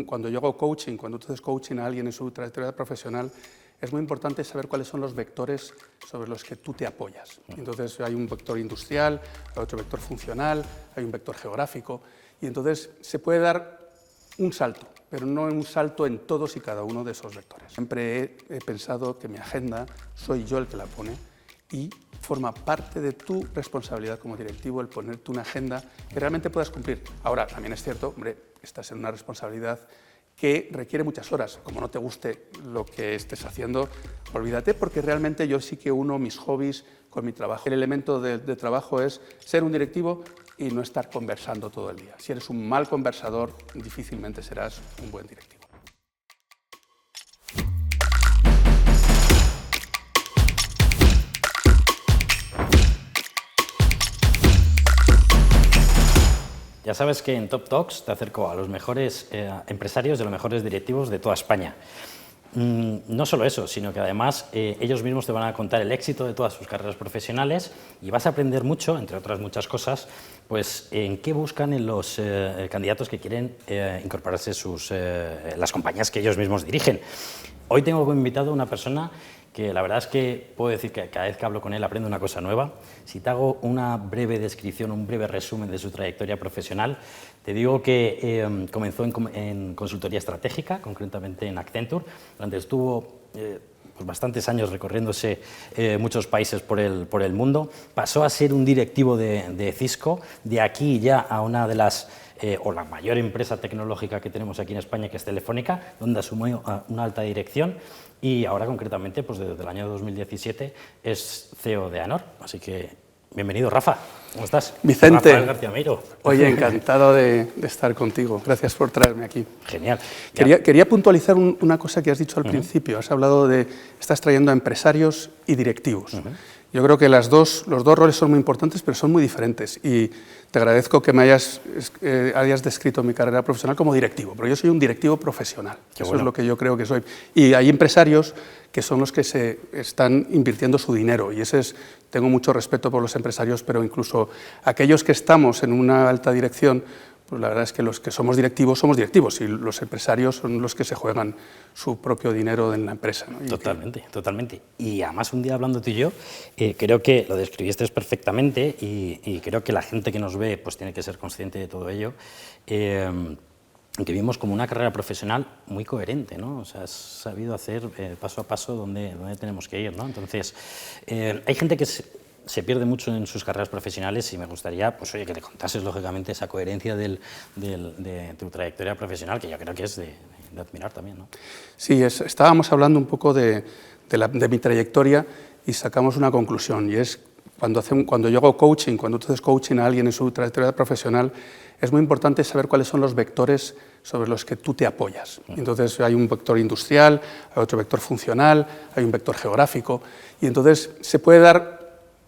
Cuando yo hago coaching, cuando tú haces coaching a alguien en su trayectoria profesional, es muy importante saber cuáles son los vectores sobre los que tú te apoyas. Entonces hay un vector industrial, hay otro vector funcional, hay un vector geográfico, y entonces se puede dar un salto, pero no un salto en todos y cada uno de esos vectores. Siempre he pensado que mi agenda soy yo el que la pone y forma parte de tu responsabilidad como directivo el ponerte una agenda que realmente puedas cumplir. Ahora, también es cierto, hombre, estás en una responsabilidad que requiere muchas horas. Como no te guste lo que estés haciendo, olvídate, porque realmente yo sí que uno mis hobbies con mi trabajo. El elemento de trabajo es ser un directivo y no estar conversando todo el día. Si eres un mal conversador, difícilmente serás un buen directivo. Ya sabes que en Top Talks te acerco a los mejores empresarios de los mejores directivos de toda España. No solo eso, sino que además ellos mismos te van a contar el éxito de todas sus carreras profesionales y vas a aprender mucho, entre otras muchas cosas, pues en qué buscan en los candidatos que quieren incorporarse las compañías que ellos mismos dirigen. Hoy tengo como invitado a una persona que la verdad es que puedo decir que cada vez que hablo con él aprendo una cosa nueva. Si te hago una breve descripción, un breve resumen de su trayectoria profesional, te digo que comenzó en consultoría estratégica, concretamente en Accenture, donde estuvo pues bastantes años recorriéndose muchos países por el mundo. Pasó a ser un directivo de Cisco, de aquí ya a una de las o la mayor empresa tecnológica que tenemos aquí en España, que es Telefónica, donde asumió una alta dirección y ahora concretamente, pues desde el año 2017, es CEO de AENOR. Así que, bienvenido, Rafa. ¿Cómo estás? Vicente. Rafael García Meiro. Oye, encantado de estar contigo. Gracias por traerme aquí. Genial. Quería puntualizar una cosa que has dicho al principio. Has hablado de, estás trayendo a empresarios y directivos. Yo creo que los dos roles son muy importantes, pero son muy diferentes. Y te agradezco que me hayas descrito mi carrera profesional como directivo, pero yo soy un directivo profesional. Eso es lo que yo creo que soy. Y hay empresarios que son los que se están invirtiendo su dinero. Y tengo mucho respeto por los empresarios, pero incluso aquellos que estamos en una alta dirección, pues la verdad es que los que somos directivos y los empresarios son los que se juegan su propio dinero en la empresa, ¿no? Totalmente. Y además un día hablando tú y yo, creo que lo describiste perfectamente y creo que la gente que nos ve pues tiene que ser consciente de todo ello, que vimos como una carrera profesional muy coherente, ¿no? O sea, has sabido hacer paso a paso donde tenemos que ir, ¿no? Entonces, hay gente que se pierde mucho en sus carreras profesionales y me gustaría, pues oye, que te contases lógicamente esa coherencia de tu trayectoria profesional, que yo creo que es de admirar también, ¿no? Sí, estábamos hablando un poco de mi trayectoria y sacamos una conclusión, y es cuando yo hago coaching, cuando tú haces coaching a alguien en su trayectoria profesional, es muy importante saber cuáles son los vectores sobre los que tú te apoyas. Entonces hay un vector industrial, hay otro vector funcional, hay un vector geográfico, y entonces se puede dar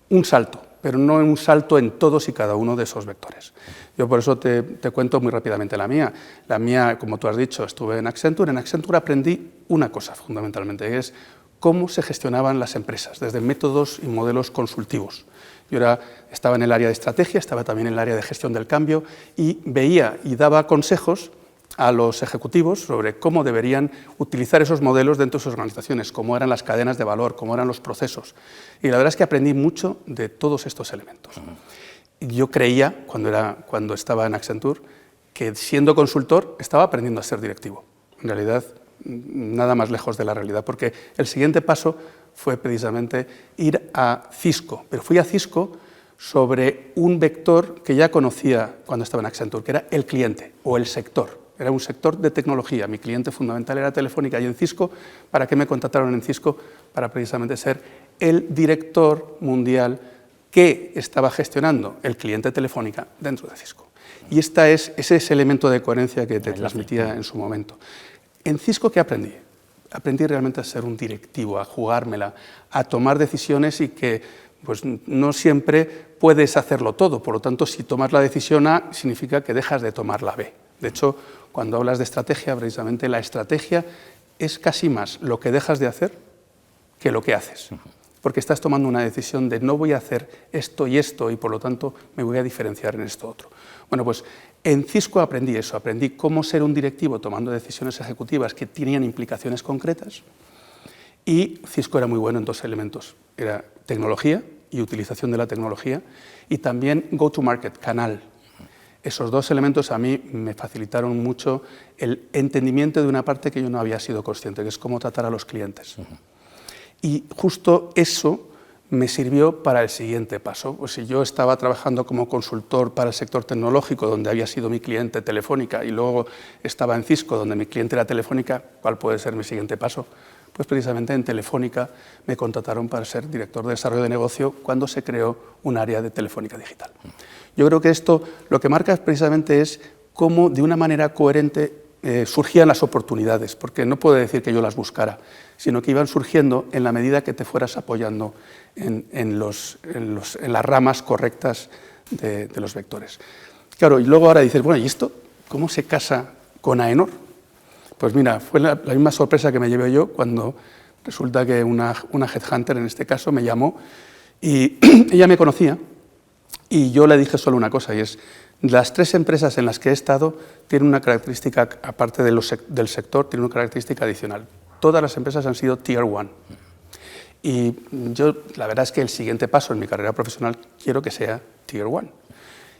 un salto, pero no un salto en todos y cada uno de esos vectores. Yo por eso te cuento muy rápidamente la mía. La mía, como tú has dicho, estuve en Accenture. En Accenture aprendí una cosa fundamentalmente, que es cómo se gestionaban las empresas, desde métodos y modelos consultivos. Yo estaba en el área de estrategia, estaba también en el área de gestión del cambio y veía y daba consejos a los ejecutivos sobre cómo deberían utilizar esos modelos dentro de sus organizaciones, cómo eran las cadenas de valor, cómo eran los procesos. Y la verdad es que aprendí mucho de todos estos elementos. Yo creía, cuando estaba en Accenture, que siendo consultor estaba aprendiendo a ser directivo. En realidad, nada más lejos de la realidad, porque el siguiente paso fue precisamente ir a Cisco. Pero fui a Cisco sobre un vector que ya conocía cuando estaba en Accenture, que era el cliente o el sector. Era un sector de tecnología. Mi cliente fundamental era Telefónica y en Cisco. ¿Para qué me contrataron en Cisco? Para precisamente ser el director mundial que estaba gestionando el cliente Telefónica dentro de Cisco. Y ese es ese elemento de coherencia que te transmitía en su momento. En Cisco, ¿qué aprendí? Aprendí realmente a ser un directivo, a jugármela, a tomar decisiones y que pues, no siempre puedes hacerlo todo. Por lo tanto, si tomas la decisión A, significa que dejas de tomar la B. De hecho, cuando hablas de estrategia, precisamente la estrategia es casi más lo que dejas de hacer que lo que haces. Porque estás tomando una decisión de no voy a hacer esto y por lo tanto me voy a diferenciar en esto otro. Bueno, pues En Cisco aprendí eso, aprendí cómo ser un directivo tomando decisiones ejecutivas que tenían implicaciones concretas, y Cisco era muy bueno en dos elementos, era tecnología y utilización de la tecnología, y también go-to-market, canal. Esos dos elementos a mí me facilitaron mucho el entendimiento de una parte que yo no había sido consciente, que es cómo tratar a los clientes. Y justo eso me sirvió para el siguiente paso. Pues si yo estaba trabajando como consultor para el sector tecnológico, donde había sido mi cliente Telefónica, y luego estaba en Cisco, donde mi cliente era Telefónica, ¿cuál puede ser mi siguiente paso? Pues precisamente en Telefónica me contrataron para ser director de desarrollo de negocio cuando se creó un área de Telefónica Digital. Yo creo que esto lo que marca precisamente es cómo de una manera coherente surgían las oportunidades, porque no puedo decir que yo las buscara, sino que iban surgiendo en la medida que te fueras apoyando en las ramas correctas de los vectores. Claro, y luego ahora dices, bueno, ¿y esto cómo se casa con AENOR? Pues mira, fue la misma sorpresa que me llevé yo cuando resulta que una headhunter, en este caso, me llamó y ella me conocía y yo le dije solo una cosa, y es, las tres empresas en las que he estado tienen una característica, aparte del sector, tienen una característica adicional. Todas las empresas han sido Tier 1. Y yo, la verdad es que el siguiente paso en mi carrera profesional quiero que sea Tier 1.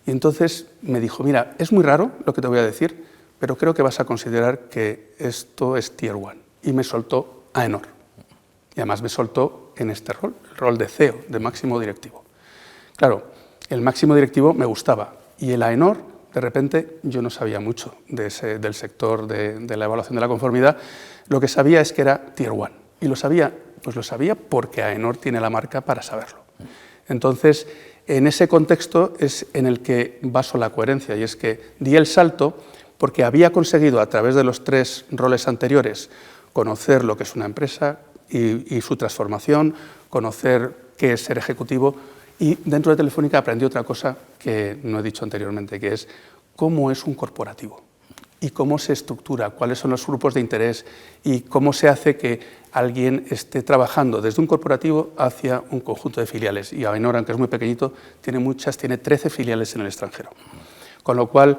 Y entonces me dijo, mira, es muy raro lo que te voy a decir, pero creo que vas a considerar que esto es Tier 1. Y me soltó AENOR. Y además me soltó en este rol, el rol de CEO, de máximo directivo. Claro, el máximo directivo me gustaba. Y el AENOR, de repente, yo no sabía mucho del sector de la evaluación de la conformidad. Lo que sabía es que era Tier 1. Y lo sabía, pues lo sabía porque AENOR tiene la marca para saberlo. Entonces, en ese contexto es en el que baso la coherencia, y es que di el salto porque había conseguido, a través de los tres roles anteriores, conocer lo que es una empresa y su transformación, conocer qué es ser ejecutivo, y dentro de Telefónica aprendí otra cosa que no he dicho anteriormente, que es cómo es un corporativo y cómo se estructura, cuáles son los grupos de interés y cómo se hace que alguien esté trabajando desde un corporativo hacia un conjunto de filiales. Y AENOR, aunque es muy pequeñito, tiene 13 filiales en el extranjero. Con lo cual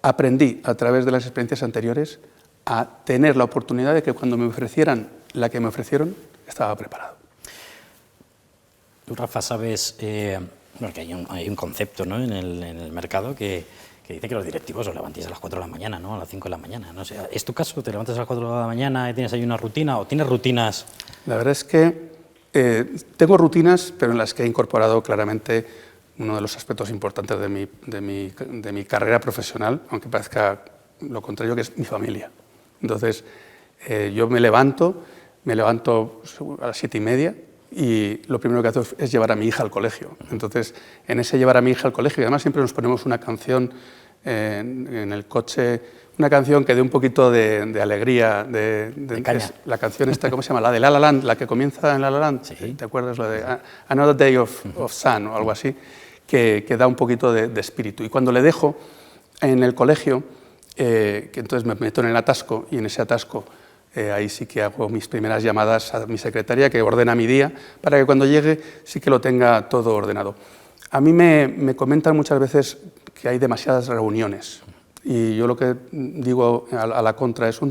aprendí a través de las experiencias anteriores a tener la oportunidad de que cuando me ofrecieran la que me ofrecieron, estaba preparado. Tú, Rafa, sabes bueno, que hay un concepto, ¿no?, en el mercado que dice que los directivos os levantéis a las 4 de la mañana, ¿no?, a las 5 de la mañana. No sé, ¿es tu caso? ¿Te levantas a las 4 de la mañana y tienes ahí una rutina o tienes rutinas? La verdad es que tengo rutinas, pero en las que he incorporado claramente uno de los aspectos importantes de mi carrera profesional, aunque parezca lo contrario, que es mi familia. Entonces, yo me levanto a las 7:30, y lo primero que hago es llevar a mi hija al colegio. Entonces, en ese llevar a mi hija al colegio, y además siempre nos ponemos una canción en el coche, una canción que dé un poquito de alegría, de caña. La canción esta, ¿cómo se llama? La de La La Land, la que comienza en La La Land. Sí. ¿Te acuerdas? La de Another Day of Sun o algo así, que da un poquito de espíritu. Y cuando le dejo en el colegio, que entonces me meto en el atasco, y en ese atasco ahí sí que hago mis primeras llamadas a mi secretaria, que ordena mi día, para que cuando llegue sí que lo tenga todo ordenado. A mí me comentan muchas veces que hay demasiadas reuniones, y yo lo que digo a la contra es, los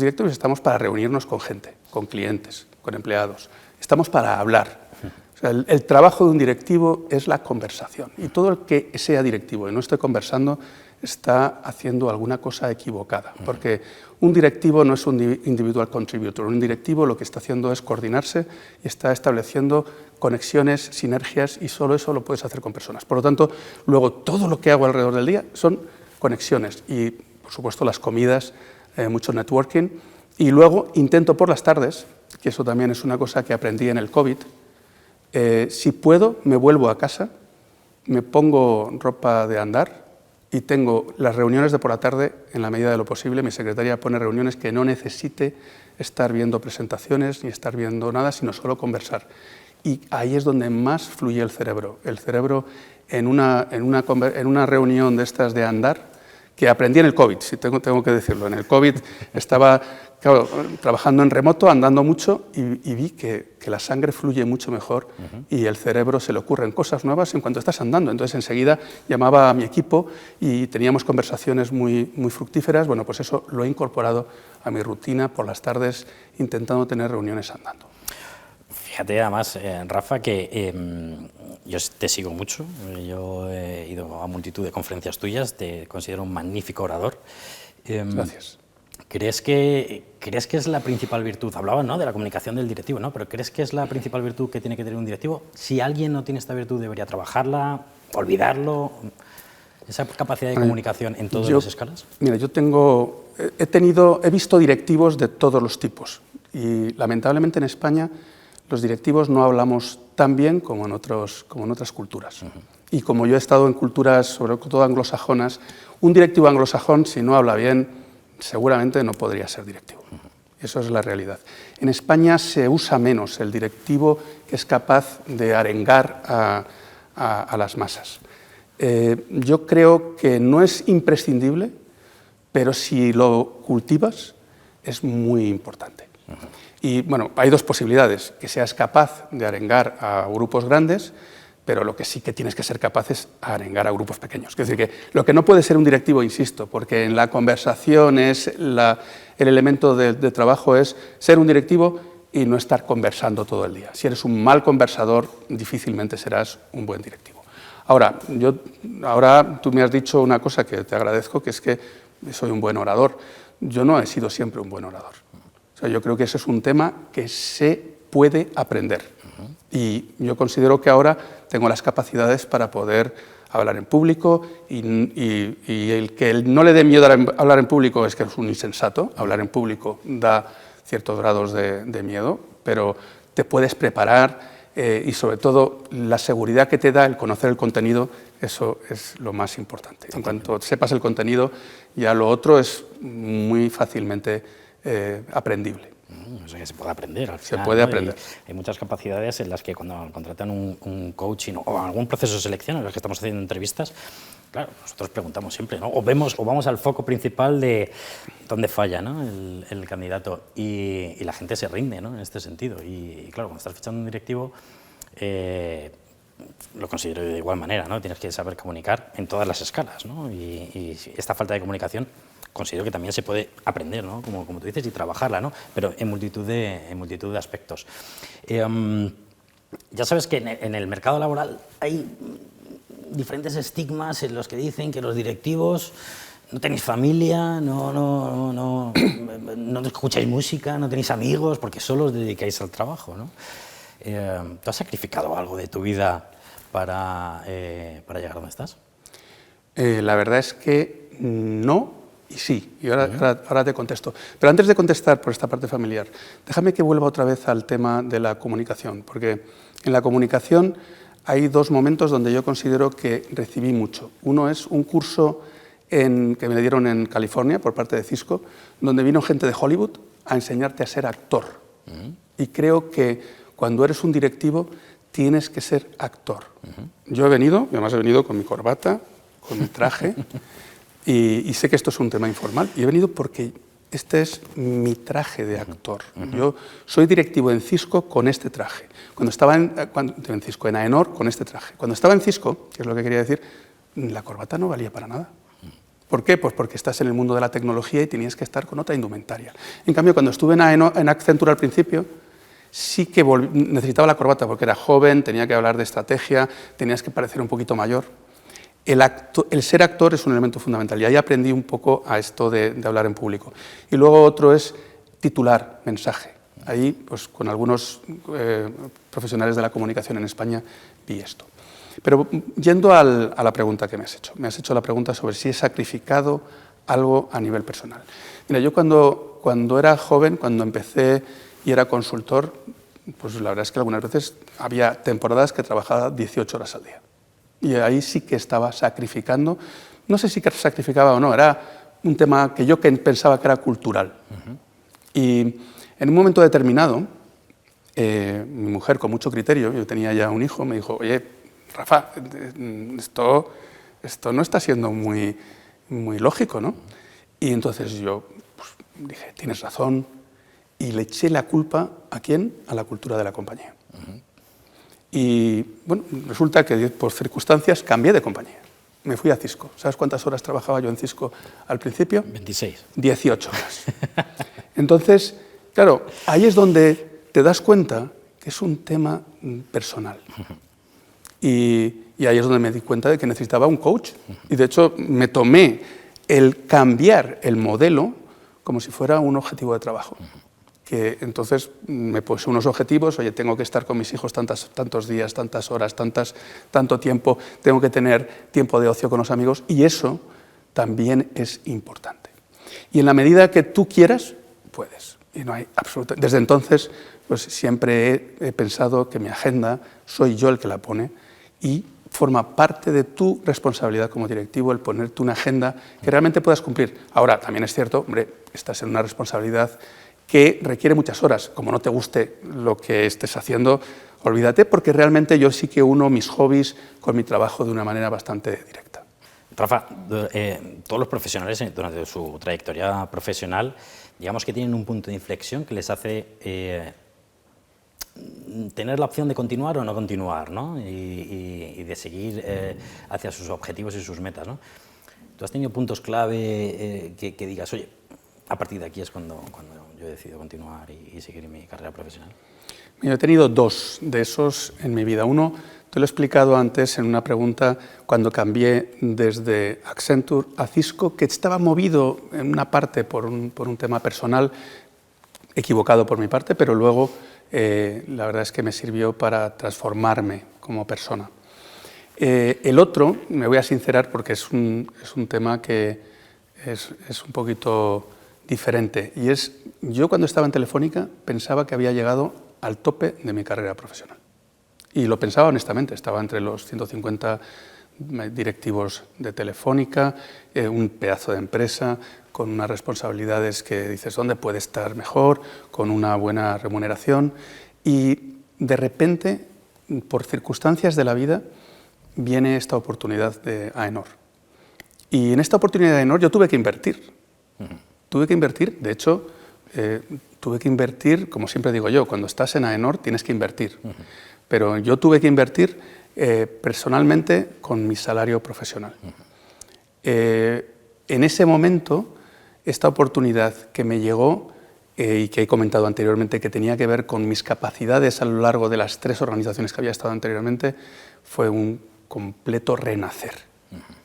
directivos estamos para reunirnos con gente, con clientes, con empleados, estamos para hablar. O sea, el trabajo de un directivo es la conversación, y todo el que sea directivo y no esté conversando está haciendo alguna cosa equivocada, porque un directivo no es un individual contributor. Un directivo lo que está haciendo es coordinarse y está estableciendo conexiones, sinergias, y solo eso lo puedes hacer con personas. Por lo tanto, luego todo lo que hago alrededor del día son conexiones y, por supuesto, las comidas, mucho networking, y luego intento por las tardes, que eso también es una cosa que aprendí en el COVID, si puedo me vuelvo a casa, me pongo ropa de andar, y tengo las reuniones de por la tarde en la medida de lo posible. Mi secretaria pone reuniones que no necesite estar viendo presentaciones ni estar viendo nada, sino solo conversar. Y ahí es donde más fluye el cerebro. El cerebro en una reunión de estas de andar, que aprendí en el COVID, si tengo que decirlo. En el COVID estaba, claro, trabajando en remoto, andando mucho, y vi que la sangre fluye mucho mejor y el cerebro se le ocurren cosas nuevas en cuanto estás andando. Entonces enseguida llamaba a mi equipo y teníamos conversaciones muy, muy fructíferas. Bueno, pues eso lo he incorporado a mi rutina por las tardes, intentando tener reuniones andando. Fíjate, además, Rafa, que yo te sigo mucho, yo he ido a multitud de conferencias tuyas, te considero un magnífico orador. Gracias. ¿Crees que es la principal virtud? Hablabas, ¿no?, de la comunicación del directivo, ¿no? Pero ¿crees que es la principal virtud que tiene que tener un directivo? Si alguien no tiene esta virtud, ¿debería trabajarla, olvidarlo? ¿Esa capacidad de comunicación en todas las escalas? Mira, he visto directivos de todos los tipos y lamentablemente en España los directivos no hablamos tan bien como en otras culturas. Y como yo he estado en culturas, sobre todo anglosajonas, un directivo anglosajón, si no habla bien, seguramente no podría ser directivo. Eso es la realidad. En España se usa menos el directivo que es capaz de arengar a las masas. Yo creo que no es imprescindible, pero si lo cultivas es muy importante. Y bueno, hay dos posibilidades: que seas capaz de arengar a grupos grandes, pero lo que sí que tienes que ser capaz es arengar a grupos pequeños. Es decir, que lo que no puede ser un directivo, insisto, porque en la conversación el elemento de trabajo es ser un directivo y no estar conversando todo el día. Si eres un mal conversador, difícilmente serás un buen directivo. Ahora tú me has dicho una cosa que te agradezco, que es que soy un buen orador. Yo no he sido siempre un buen orador. Yo creo que ese es un tema que se puede aprender. Y yo considero que ahora tengo las capacidades para poder hablar en público y el que no le dé miedo a hablar en público es que es un insensato. Hablar en público da ciertos grados de miedo, pero te puedes preparar y sobre todo la seguridad que te da el conocer el contenido, eso es lo más importante. En cuanto sepas el contenido, ya lo otro es muy fácilmente aprendible. O sea, que se puede aprender al final. Se puede aprender. Hay muchas capacidades en las que cuando contratan un coaching o algún proceso de selección en los que estamos haciendo entrevistas, claro, nosotros preguntamos siempre, ¿no? O vamos al foco principal de dónde falla, ¿no?, el candidato, y la gente se rinde, ¿no?, en este sentido. Y claro, cuando estás fichando un directivo, lo considero de igual manera, ¿no? Tienes que saber comunicar en todas las escalas, ¿no? Y esta falta de comunicación considero que también se puede aprender, ¿no?, como tú dices, y trabajarla, ¿no?, pero en multitud de aspectos. Ya sabes que en el mercado laboral hay diferentes estigmas en los que dicen que los directivos no tenéis familia, no escucháis música, no tenéis amigos, porque solo os dedicáis al trabajo, ¿no? ¿Tú has sacrificado algo de tu vida para llegar a donde estás? La verdad es que no. Y sí, y ahora te contesto. Pero antes de contestar por esta parte familiar, déjame que vuelva otra vez al tema de la comunicación, porque en la comunicación hay dos momentos donde yo considero que recibí mucho. Uno es un curso que me le dieron en California por parte de Cisco, donde vino gente de Hollywood a enseñarte a ser actor. Y creo que cuando eres un directivo tienes que ser actor. Yo he venido, y además he venido con mi corbata, con mi traje, y sé que esto es un tema informal, y he venido porque este es mi traje de actor. Yo soy directivo en Cisco con este traje. Cuando estaba en AENOR, con este traje. Cuando estaba en Cisco, que es lo que quería decir, la corbata no valía para nada. ¿Por qué? Pues porque estás en el mundo de la tecnología y tenías que estar con otra indumentaria. En cambio, cuando estuve en Accenture al principio, sí que necesitaba la corbata porque era joven, tenía que hablar de estrategia, tenías que parecer un poquito mayor. El ser actor es un elemento fundamental y ahí aprendí un poco a esto de hablar en público. Y luego otro es titular, mensaje. Ahí, pues con algunos profesionales de la comunicación en España vi esto. Pero yendo a la pregunta que me has hecho la pregunta sobre si he sacrificado algo a nivel personal. Mira, yo cuando era joven, cuando empecé y era consultor, pues la verdad es que algunas veces había temporadas que trabajaba 18 horas al día. Y ahí sí que estaba sacrificando, no sé si sacrificaba o no, era un tema que yo pensaba que era cultural. Y en un momento determinado, mi mujer con mucho criterio, yo tenía ya un hijo, me dijo, oye, Rafa, esto no está siendo muy muy lógico, ¿no? Y entonces yo pues, dije, tienes razón, y le eché la culpa, ¿a quién? A la cultura de la compañía. Y bueno, resulta que por circunstancias cambié de compañía. Me fui a Cisco. ¿Sabes cuántas horas trabajaba yo en Cisco al principio? 26. 18 horas. Entonces, claro, ahí es donde te das cuenta que es un tema personal. Y ahí es donde me di cuenta de que necesitaba un coach. Y de hecho me tomé el cambiar el modelo como si fuera un objetivo de trabajo. Que entonces me puse unos objetivos, oye, tengo que estar con mis hijos tantos días, tantas horas, tanto tiempo, tengo que tener tiempo de ocio con los amigos, y eso también es importante. Y en la medida que tú quieras, puedes. Y no hay desde entonces, pues siempre he pensado que mi agenda soy yo el que la pone y forma parte de tu responsabilidad como directivo el ponerte una agenda que realmente puedas cumplir. Ahora, también es cierto, hombre, estás en una responsabilidad que requiere muchas horas. Como no te guste lo que estés haciendo, olvídate, porque realmente yo sí que uno mis hobbies con mi trabajo de una manera bastante directa. Rafa, todos los profesionales durante su trayectoria profesional, digamos que tienen un punto de inflexión que les hace tener la opción de continuar o no continuar, ¿no? Y de seguir hacia sus objetivos y sus metas, ¿no? ¿Tú has tenido puntos clave que digas, oye, a partir de aquí es cuando yo he decidido continuar y seguir mi carrera profesional? Yo he tenido dos de esos en mi vida. Uno, te lo he explicado antes en una pregunta, cuando cambié desde Accenture a Cisco, que estaba movido en una parte por un tema personal, equivocado por mi parte, pero luego la verdad es que me sirvió para transformarme como persona. El otro, me voy a sincerar porque es un tema que es un poquito diferente, y es, yo cuando estaba en Telefónica pensaba que había llegado al tope de mi carrera profesional. Y lo pensaba honestamente, estaba entre los 150 directivos de Telefónica, un pedazo de empresa, con unas responsabilidades que dices, ¿dónde puede estar mejor?, con una buena remuneración, y de repente, por circunstancias de la vida, viene esta oportunidad de AENOR. Y en esta oportunidad de AENOR yo tuve que invertir. Tuve que invertir, de hecho, tuve que invertir, como siempre digo yo, cuando estás en AENOR tienes que invertir. Pero yo tuve que invertir personalmente con mi salario profesional. En ese momento, esta oportunidad que me llegó y que he comentado anteriormente, que tenía que ver con mis capacidades a lo largo de las 3 organizaciones que había estado anteriormente, fue un completo renacer.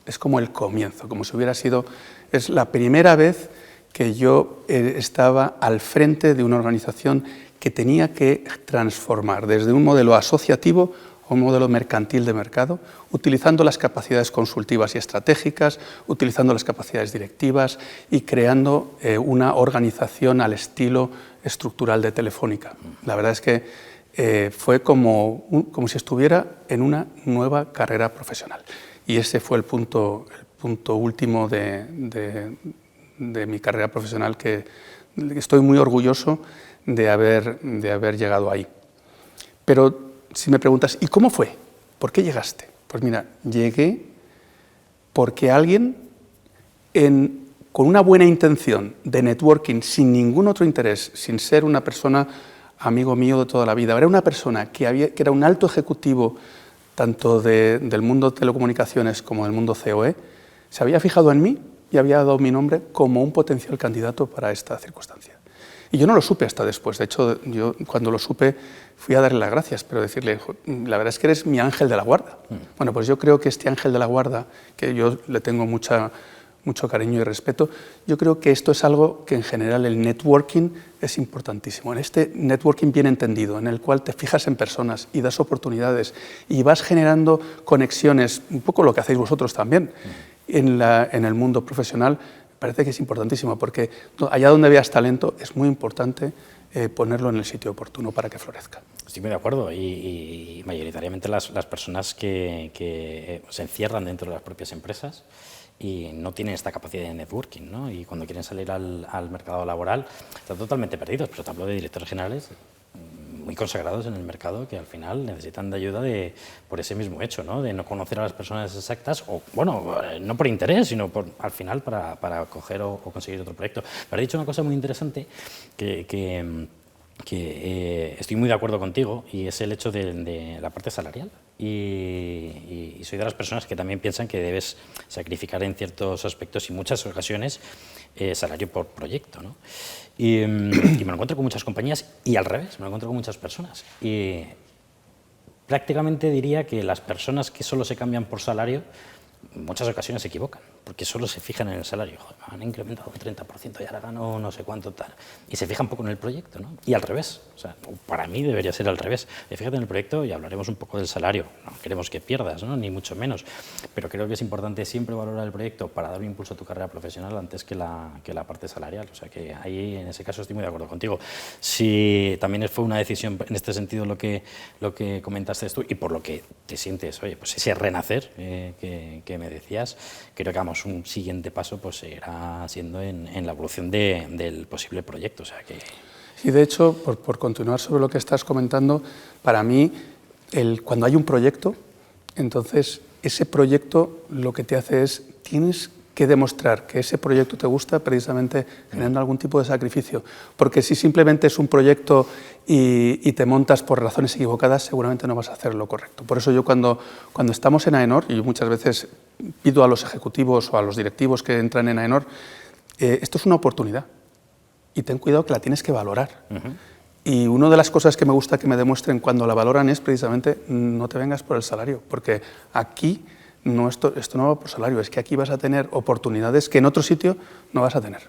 Es como el comienzo, como si hubiera sido... Es la primera vez que yo estaba al frente de una organización que tenía que transformar desde un modelo asociativo a un modelo mercantil de mercado, utilizando las capacidades consultivas y estratégicas, utilizando las capacidades directivas y creando una organización al estilo estructural de Telefónica. La verdad es que fue como si estuviera en una nueva carrera profesional. Y ese fue el punto último de mi carrera profesional, que estoy muy orgulloso de haber llegado ahí. Pero si me preguntas, ¿y cómo fue? ¿Por qué llegaste? Pues mira, llegué porque alguien con una buena intención de networking, sin ningún otro interés, sin ser una persona amigo mío de toda la vida, era una persona que era un alto ejecutivo tanto del mundo de telecomunicaciones como del mundo COE, se había fijado en mí y había dado mi nombre como un potencial candidato para esta circunstancia. Y yo no lo supe hasta después. De hecho, yo cuando lo supe fui a darle las gracias, pero decirle, la verdad es que eres mi ángel de la guarda. Bueno, pues yo creo que este ángel de la guarda, que yo le tengo mucho cariño y respeto, yo creo que esto es algo que en general el networking es importantísimo. En este networking bien entendido, en el cual te fijas en personas y das oportunidades y vas generando conexiones, un poco lo que hacéis vosotros también en el mundo profesional, parece que es importantísimo, porque allá donde veas talento es muy importante ponerlo en el sitio oportuno para que florezca. Estoy muy de acuerdo, y mayoritariamente las personas que se encierran dentro de las propias empresas y no tienen esta capacidad de networking, ¿no? Y cuando quieren salir al mercado laboral están totalmente perdidos. Pero te hablo de directores generales, muy consagrados en el mercado que al final necesitan de ayuda por ese mismo hecho, ¿no? De no conocer a las personas exactas, o bueno, no por interés, sino al final para coger o conseguir otro proyecto. Pero has dicho una cosa muy interesante que estoy muy de acuerdo contigo, y es el hecho de la parte salarial. Y soy de las personas que también piensan que debes sacrificar en ciertos aspectos y muchas ocasiones salario por proyecto, ¿no? Y me lo encuentro con muchas compañías, y al revés, me lo encuentro con muchas personas. Y prácticamente diría que las personas que solo se cambian por salario en muchas ocasiones se equivocan, porque solo se fijan en el salario. Joder, han incrementado un 30% y ahora gano no sé cuánto tal. Y se fijan poco en el proyecto, ¿no? Y al revés. O sea, para mí debería ser al revés. Fíjate en el proyecto y hablaremos un poco del salario. No queremos que pierdas, ¿no? Ni mucho menos. Pero creo que es importante siempre valorar el proyecto para dar un impulso a tu carrera profesional antes que la parte salarial. O sea, que ahí en ese caso estoy muy de acuerdo contigo. Si también fue una decisión en este sentido lo que comentaste tú, y por lo que te sientes, oye, pues ese renacer que me decías, creo que vamos, un siguiente paso pues seguirá siendo en la evolución del posible proyecto. O sea que... Y de hecho, por continuar sobre lo que estás comentando, para mí, cuando hay un proyecto, entonces ese proyecto lo que te hace es, tienes que demostrar que ese proyecto te gusta precisamente generando algún tipo de sacrificio, porque si simplemente es un proyecto y te montas por razones equivocadas, seguramente no vas a hacer lo correcto. Por eso yo cuando estamos en AENOR, y yo muchas veces pido a los ejecutivos o a los directivos que entran en AENOR, esto es una oportunidad y ten cuidado que la tienes que valorar. Y una de las cosas que me gusta que me demuestren cuando la valoran es precisamente no te vengas por el salario, porque aquí esto no va por salario, es que aquí vas a tener oportunidades que en otro sitio no vas a tener.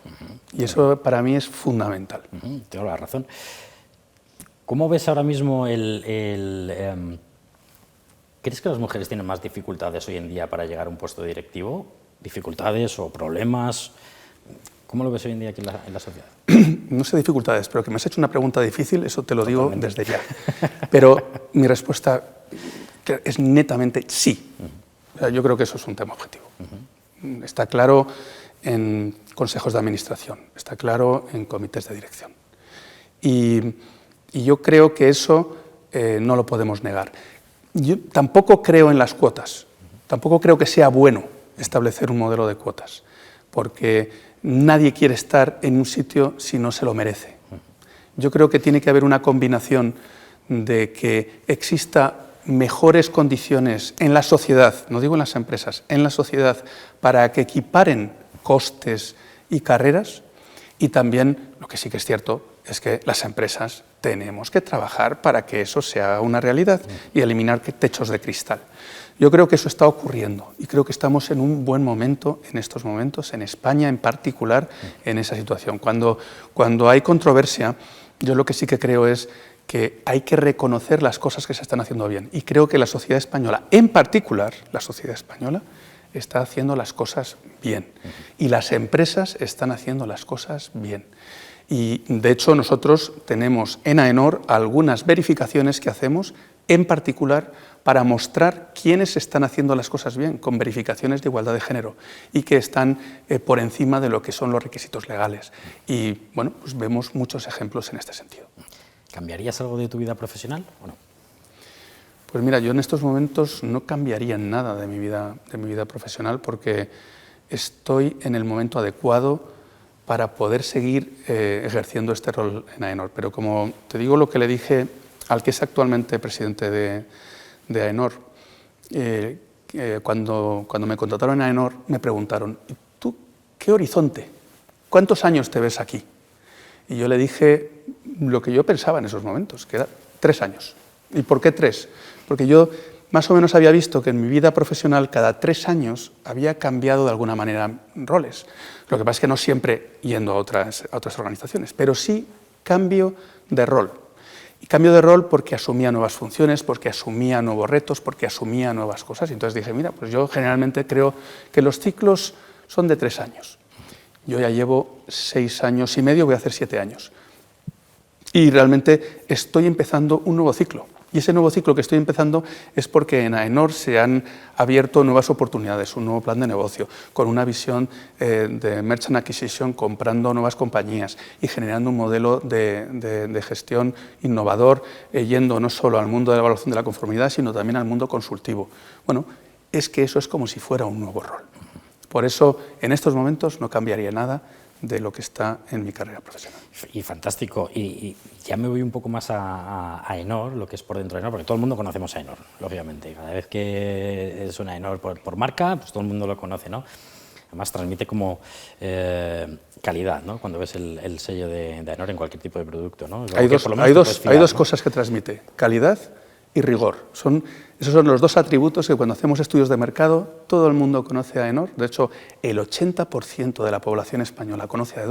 Y eso para mí es fundamental. Tengo la razón. ¿Cómo ves ahora mismo ¿crees que las mujeres tienen más dificultades hoy en día para llegar a un puesto directivo? ¿Dificultades o problemas? ¿Cómo lo ves hoy en día aquí en la sociedad? No sé dificultades, pero que me has hecho una pregunta difícil, eso te lo digo desde ya. Pero mi respuesta es netamente sí. O sea, yo creo que eso es un tema objetivo. Está claro en consejos de administración, está claro en comités de dirección. Y yo creo que eso no lo podemos negar. Yo tampoco creo en las cuotas, tampoco creo que sea bueno establecer un modelo de cuotas, porque nadie quiere estar en un sitio si no se lo merece. Yo creo que tiene que haber una combinación de que exista mejores condiciones en la sociedad, no digo en las empresas, en la sociedad, para que equiparen costes y carreras, y también, lo que sí que es cierto, es que las empresas tenemos que trabajar para que eso sea una realidad y eliminar techos de cristal. Yo creo que eso está ocurriendo y creo que estamos en un buen momento, en estos momentos, en España en particular, en esa situación. Cuando hay controversia, yo lo que sí que creo es que hay que reconocer las cosas que se están haciendo bien. Y creo que la sociedad española, en particular la sociedad española, está haciendo las cosas bien. Y las empresas están haciendo las cosas bien. Y de hecho nosotros tenemos en AENOR algunas verificaciones que hacemos, en particular para mostrar quiénes están haciendo las cosas bien, con verificaciones de igualdad de género y que están por encima de lo que son los requisitos legales. Y bueno, pues vemos muchos ejemplos en este sentido. ¿Cambiarías algo de tu vida profesional o no? Pues mira, yo en estos momentos no cambiaría nada de mi vida profesional porque estoy en el momento adecuado para poder seguir ejerciendo este rol en AENOR. Pero como te digo lo que le dije al que es actualmente presidente de AENOR, cuando me contrataron en AENOR me preguntaron, ¿y tú qué horizonte? ¿Cuántos años te ves aquí? Y yo le dije lo que yo pensaba en esos momentos, que era 3 años. ¿Y por qué 3? Porque yo más o menos había visto que en mi vida profesional cada 3 años había cambiado de alguna manera roles. Lo que pasa es que no siempre yendo a otras organizaciones, pero sí cambio de rol. Y cambio de rol porque asumía nuevas funciones, porque asumía nuevos retos, porque asumía nuevas cosas. Y entonces dije, mira, pues yo generalmente creo que los ciclos son de 3 años. Yo ya llevo 6 años y medio, voy a hacer 7 años. Y realmente estoy empezando un nuevo ciclo. Y ese nuevo ciclo que estoy empezando es porque en AENOR se han abierto nuevas oportunidades, un nuevo plan de negocio, con una visión de Merchant Acquisition, comprando nuevas compañías y generando un modelo de gestión innovador, yendo no solo al mundo de la evaluación de la conformidad, sino también al mundo consultivo. Bueno, es que eso es como si fuera un nuevo rol. Por eso, en estos momentos no cambiaría nada de lo que está en mi carrera profesional. Y fantástico. Y ya me voy un poco más a AENOR, lo que es por dentro de AENOR, porque todo el mundo conocemos a AENOR, lógicamente. Cada vez que suena AENOR por marca, pues todo el mundo lo conoce, ¿no? Además transmite como calidad, ¿no? Cuando ves el sello de AENOR en cualquier tipo de producto, ¿no? Hay dos cosas que transmite, calidad y rigor. Esos son los dos atributos que cuando hacemos estudios de mercado todo el mundo conoce a AENOR. De hecho, el 80% de la población española conoce a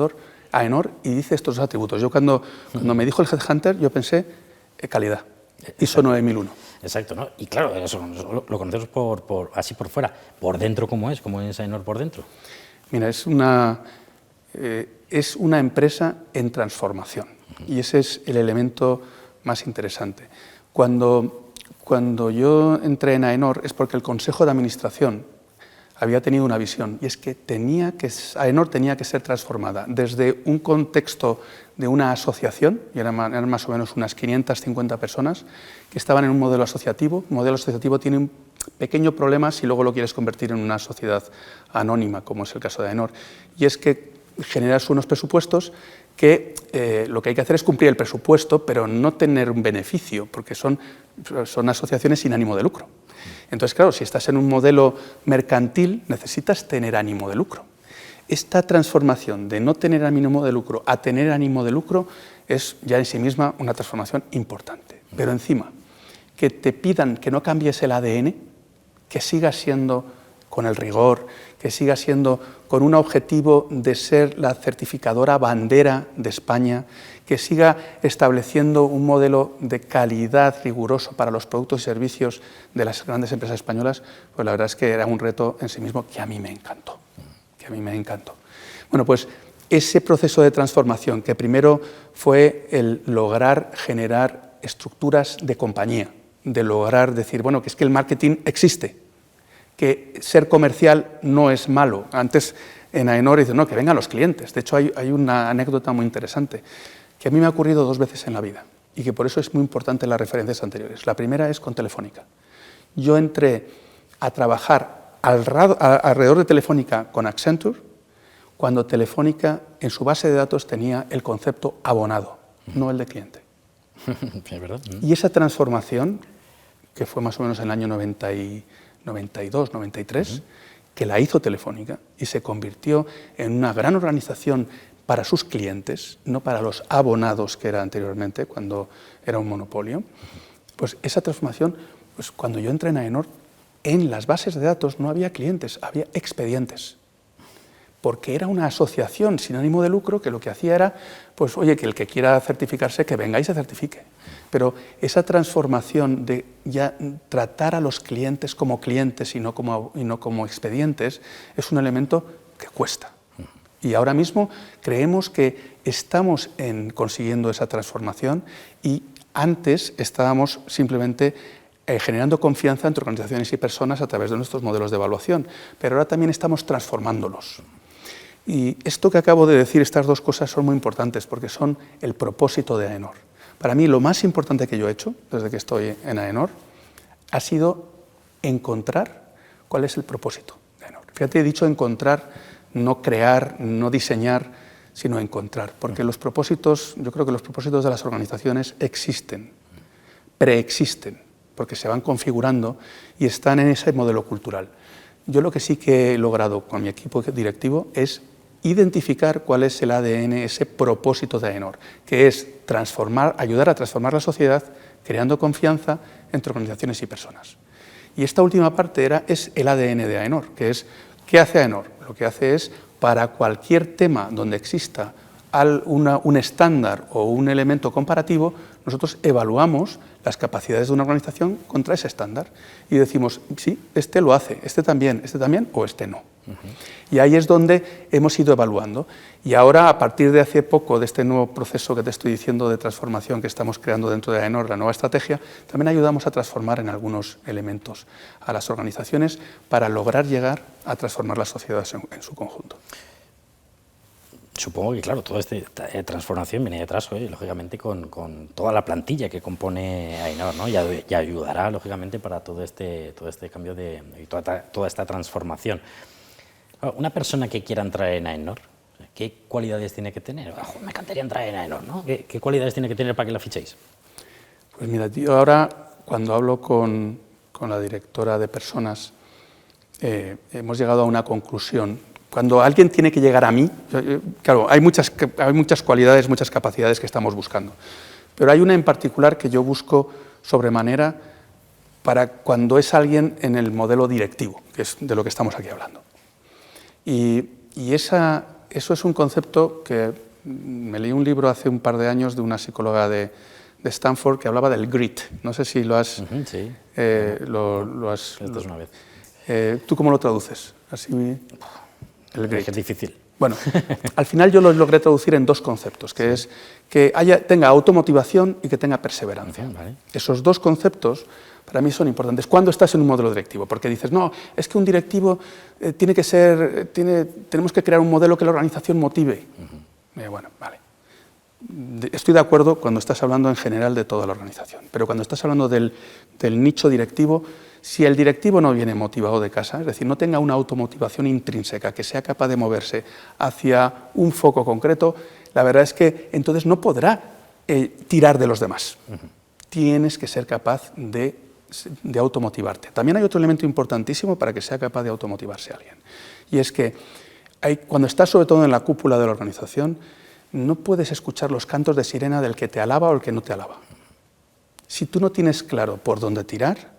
AENOR y dice estos dos atributos. Yo cuando me dijo el Headhunter, yo pensé calidad, ISO 9001. Exacto, ¿no? Y claro, eso lo conocemos así por fuera. ¿Por dentro cómo es? ¿Cómo es AENOR por dentro? Mira, es una empresa en transformación y ese es el elemento más interesante. Cuando yo entré en AENOR es porque el Consejo de Administración había tenido una visión y es que AENOR tenía que ser transformada desde un contexto de una asociación, y eran más o menos unas 550 personas que estaban en un modelo asociativo. Un modelo asociativo tiene un pequeño problema si luego lo quieres convertir en una sociedad anónima, como es el caso de AENOR, y es que generas unos presupuestos que lo que hay que hacer es cumplir el presupuesto, pero no tener un beneficio, porque son asociaciones sin ánimo de lucro. Entonces, claro, si estás en un modelo mercantil, necesitas tener ánimo de lucro. Esta transformación de no tener ánimo de lucro a tener ánimo de lucro es ya en sí misma una transformación importante. Pero encima, que te pidan que no cambies el ADN, que sigas siendo con el rigor, que siga siendo con un objetivo de ser la certificadora bandera de España, que siga estableciendo un modelo de calidad riguroso para los productos y servicios de las grandes empresas españolas, pues la verdad es que era un reto en sí mismo que a mí me encantó. Bueno, pues ese proceso de transformación, que primero fue el lograr generar estructuras de compañía, de lograr decir, bueno, que es que el marketing existe, que ser comercial no es malo. Antes en AENOR dicen, no, que vengan los clientes. De hecho, hay una anécdota muy interesante que a mí me ha ocurrido 2 veces en la vida y que por eso es muy importante las referencias anteriores. La primera es con Telefónica. Yo entré a trabajar alrededor de Telefónica con Accenture cuando Telefónica en su base de datos tenía el concepto abonado, no el de cliente. Es verdad. Y esa transformación, que fue más o menos en el año 92, 93, que la hizo Telefónica y se convirtió en una gran organización para sus clientes, no para los abonados que era anteriormente, cuando era un monopolio, pues esa transformación, pues cuando yo entré en AENOR, en las bases de datos no había clientes, había expedientes, porque era una asociación sin ánimo de lucro que lo que hacía era, pues oye, que el que quiera certificarse, que venga y se certifique. Pero esa transformación de ya tratar a los clientes como clientes y no como expedientes es un elemento que cuesta. Y ahora mismo creemos que estamos consiguiendo esa transformación y antes estábamos simplemente generando confianza entre organizaciones y personas a través de nuestros modelos de evaluación, pero ahora también estamos transformándolos. Y esto que acabo de decir, estas dos cosas son muy importantes porque son el propósito de AENOR. Para mí lo más importante que yo he hecho desde que estoy en AENOR ha sido encontrar cuál es el propósito de AENOR. Fíjate, he dicho encontrar, no crear, no diseñar, sino encontrar, porque los propósitos, yo creo que los propósitos de las organizaciones existen, preexisten, porque se van configurando y están en ese modelo cultural. Yo lo que sí que he logrado con mi equipo directivo es identificar cuál es el ADN, ese propósito de AENOR, que es ayudar a transformar la sociedad creando confianza entre organizaciones y personas. Y esta última parte es el ADN de AENOR, que es, ¿qué hace AENOR? Lo que hace es, para cualquier tema donde exista un estándar o un elemento comparativo, nosotros evaluamos las capacidades de una organización contra ese estándar y decimos, sí, este lo hace, este también, o este no. Y ahí es donde hemos ido evaluando. Y ahora, a partir de hace poco, de este nuevo proceso que te estoy diciendo de transformación que estamos creando dentro de AENOR, la nueva estrategia, también ayudamos a transformar en algunos elementos a las organizaciones para lograr llegar a transformar las sociedades en su conjunto. Supongo que, claro, toda esta transformación viene detrás, lógicamente, con toda la plantilla que compone AENOR, ¿no? Y ayudará, lógicamente, para todo este cambio y toda esta transformación. Una persona que quiera entrar en AENOR, ¿qué cualidades tiene que tener? Me encantaría entrar en AENOR, ¿no? ¿Qué cualidades tiene que tener para que la fichéis? Pues mira, yo ahora, cuando hablo con la directora de personas, hemos llegado a una conclusión. Cuando alguien tiene que llegar a mí, claro, hay muchas cualidades, muchas capacidades que estamos buscando, pero hay una en particular que yo busco sobremanera para cuando es alguien en el modelo directivo, que es de lo que estamos aquí hablando. Y eso es un concepto que me leí un libro hace un par de años de una psicóloga de Stanford que hablaba del grit. No sé si lo has... Sí, lo has una vez. ¿Tú cómo lo traduces? Así, el grit. Es difícil. Bueno, al final yo lo logré traducir en dos conceptos, que es que tenga automotivación y que tenga perseverancia. Vale. Esos dos conceptos para mí son importantes. ¿Cuándo estás en un modelo directivo? Porque dices, no, es que un directivo tenemos que crear un modelo que la organización motive. Bueno, vale. Estoy de acuerdo cuando estás hablando en general de toda la organización, pero cuando estás hablando del nicho directivo, si el directivo no viene motivado de casa, es decir, no tenga una automotivación intrínseca, que sea capaz de moverse hacia un foco concreto, la verdad es que entonces no podrá tirar de los demás. Tienes que ser capaz de automotivarte. También hay otro elemento importantísimo para que sea capaz de automotivarse alguien, y es que cuando estás sobre todo en la cúpula de la organización, no puedes escuchar los cantos de sirena del que te alaba o el que no te alaba. Si tú no tienes claro por dónde tirar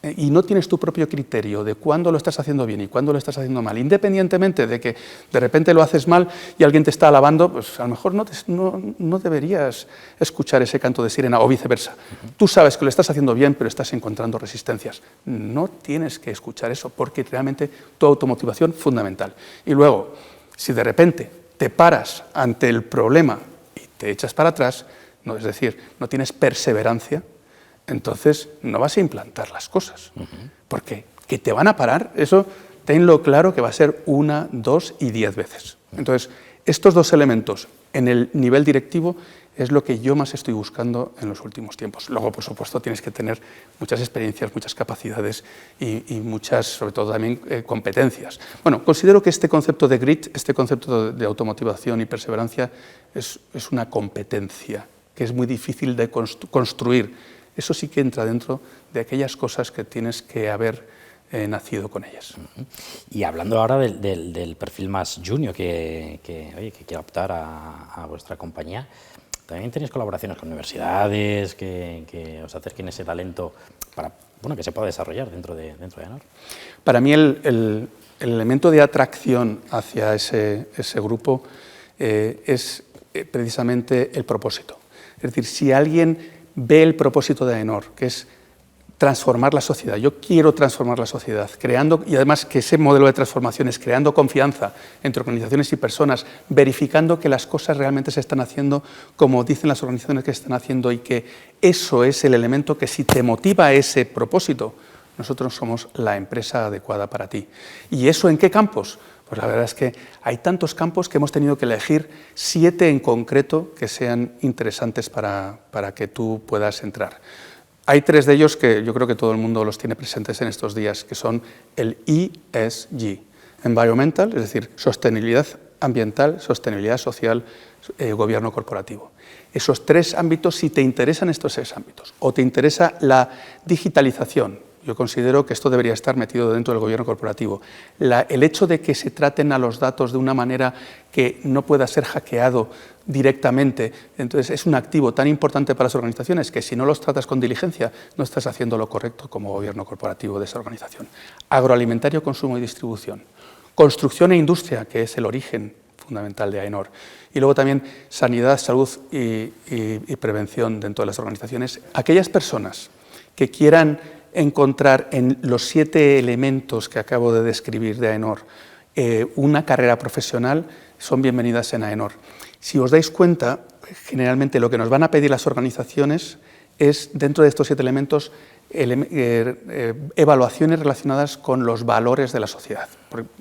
y no tienes tu propio criterio de cuándo lo estás haciendo bien y cuándo lo estás haciendo mal, independientemente de que de repente lo haces mal y alguien te está alabando, pues a lo mejor no deberías escuchar ese canto de sirena o viceversa. Tú sabes que lo estás haciendo bien, pero estás encontrando resistencias. No tienes que escuchar eso porque realmente tu automotivación es fundamental. Y luego, si de repente te paras ante el problema y te echas para atrás, es decir, no tienes perseverancia, entonces no vas a implantar las cosas. Porque que te van a parar, eso tenlo claro que va a ser 1, 2 y 10 veces. Entonces, estos dos elementos en el nivel directivo es lo que yo más estoy buscando en los últimos tiempos. Luego, por supuesto, tienes que tener muchas experiencias, muchas capacidades y muchas, sobre todo también, competencias. Bueno, considero que este concepto de grit, este concepto de automotivación y perseverancia es una competencia que es muy difícil de construir. Eso sí que entra dentro de aquellas cosas que tienes que haber nacido con ellas. Y hablando ahora del perfil más junior que quiera optar a vuestra compañía, también tenéis colaboraciones con universidades que os acerquen ese talento para que se pueda desarrollar dentro de AENOR. Para mí el elemento de atracción hacia ese grupo es precisamente el propósito. Es decir, si alguien ve el propósito de AENOR, que es transformar la sociedad. Yo quiero transformar la sociedad, y además que ese modelo de transformación es creando confianza entre organizaciones y personas, verificando que las cosas realmente se están haciendo como dicen las organizaciones que se están haciendo y que eso es el elemento que si te motiva ese propósito, nosotros somos la empresa adecuada para ti. ¿Y eso en qué campos? Pues la verdad es que hay tantos campos que hemos tenido que elegir 7 en concreto que sean interesantes para que tú puedas entrar. Hay 3 de ellos que yo creo que todo el mundo los tiene presentes en estos días, que son el ESG, Environmental, es decir, sostenibilidad ambiental, sostenibilidad social, gobierno corporativo. Esos 3 ámbitos, si te interesan estos 6 ámbitos, o te interesa la digitalización, yo considero que esto debería estar metido dentro del gobierno corporativo. El hecho de que se traten a los datos de una manera que no pueda ser hackeado directamente, entonces es un activo tan importante para las organizaciones que si no los tratas con diligencia no estás haciendo lo correcto como gobierno corporativo de esa organización. Agroalimentario, consumo y distribución. Construcción e industria, que es el origen fundamental de AENOR. Y luego también sanidad, salud y prevención dentro de las organizaciones. Aquellas personas que quieran encontrar en los 7 elementos que acabo de describir de AENOR una carrera profesional, son bienvenidas en AENOR. Si os dais cuenta, generalmente lo que nos van a pedir las organizaciones es, dentro de estos 7 elementos, evaluaciones relacionadas con los valores de la sociedad.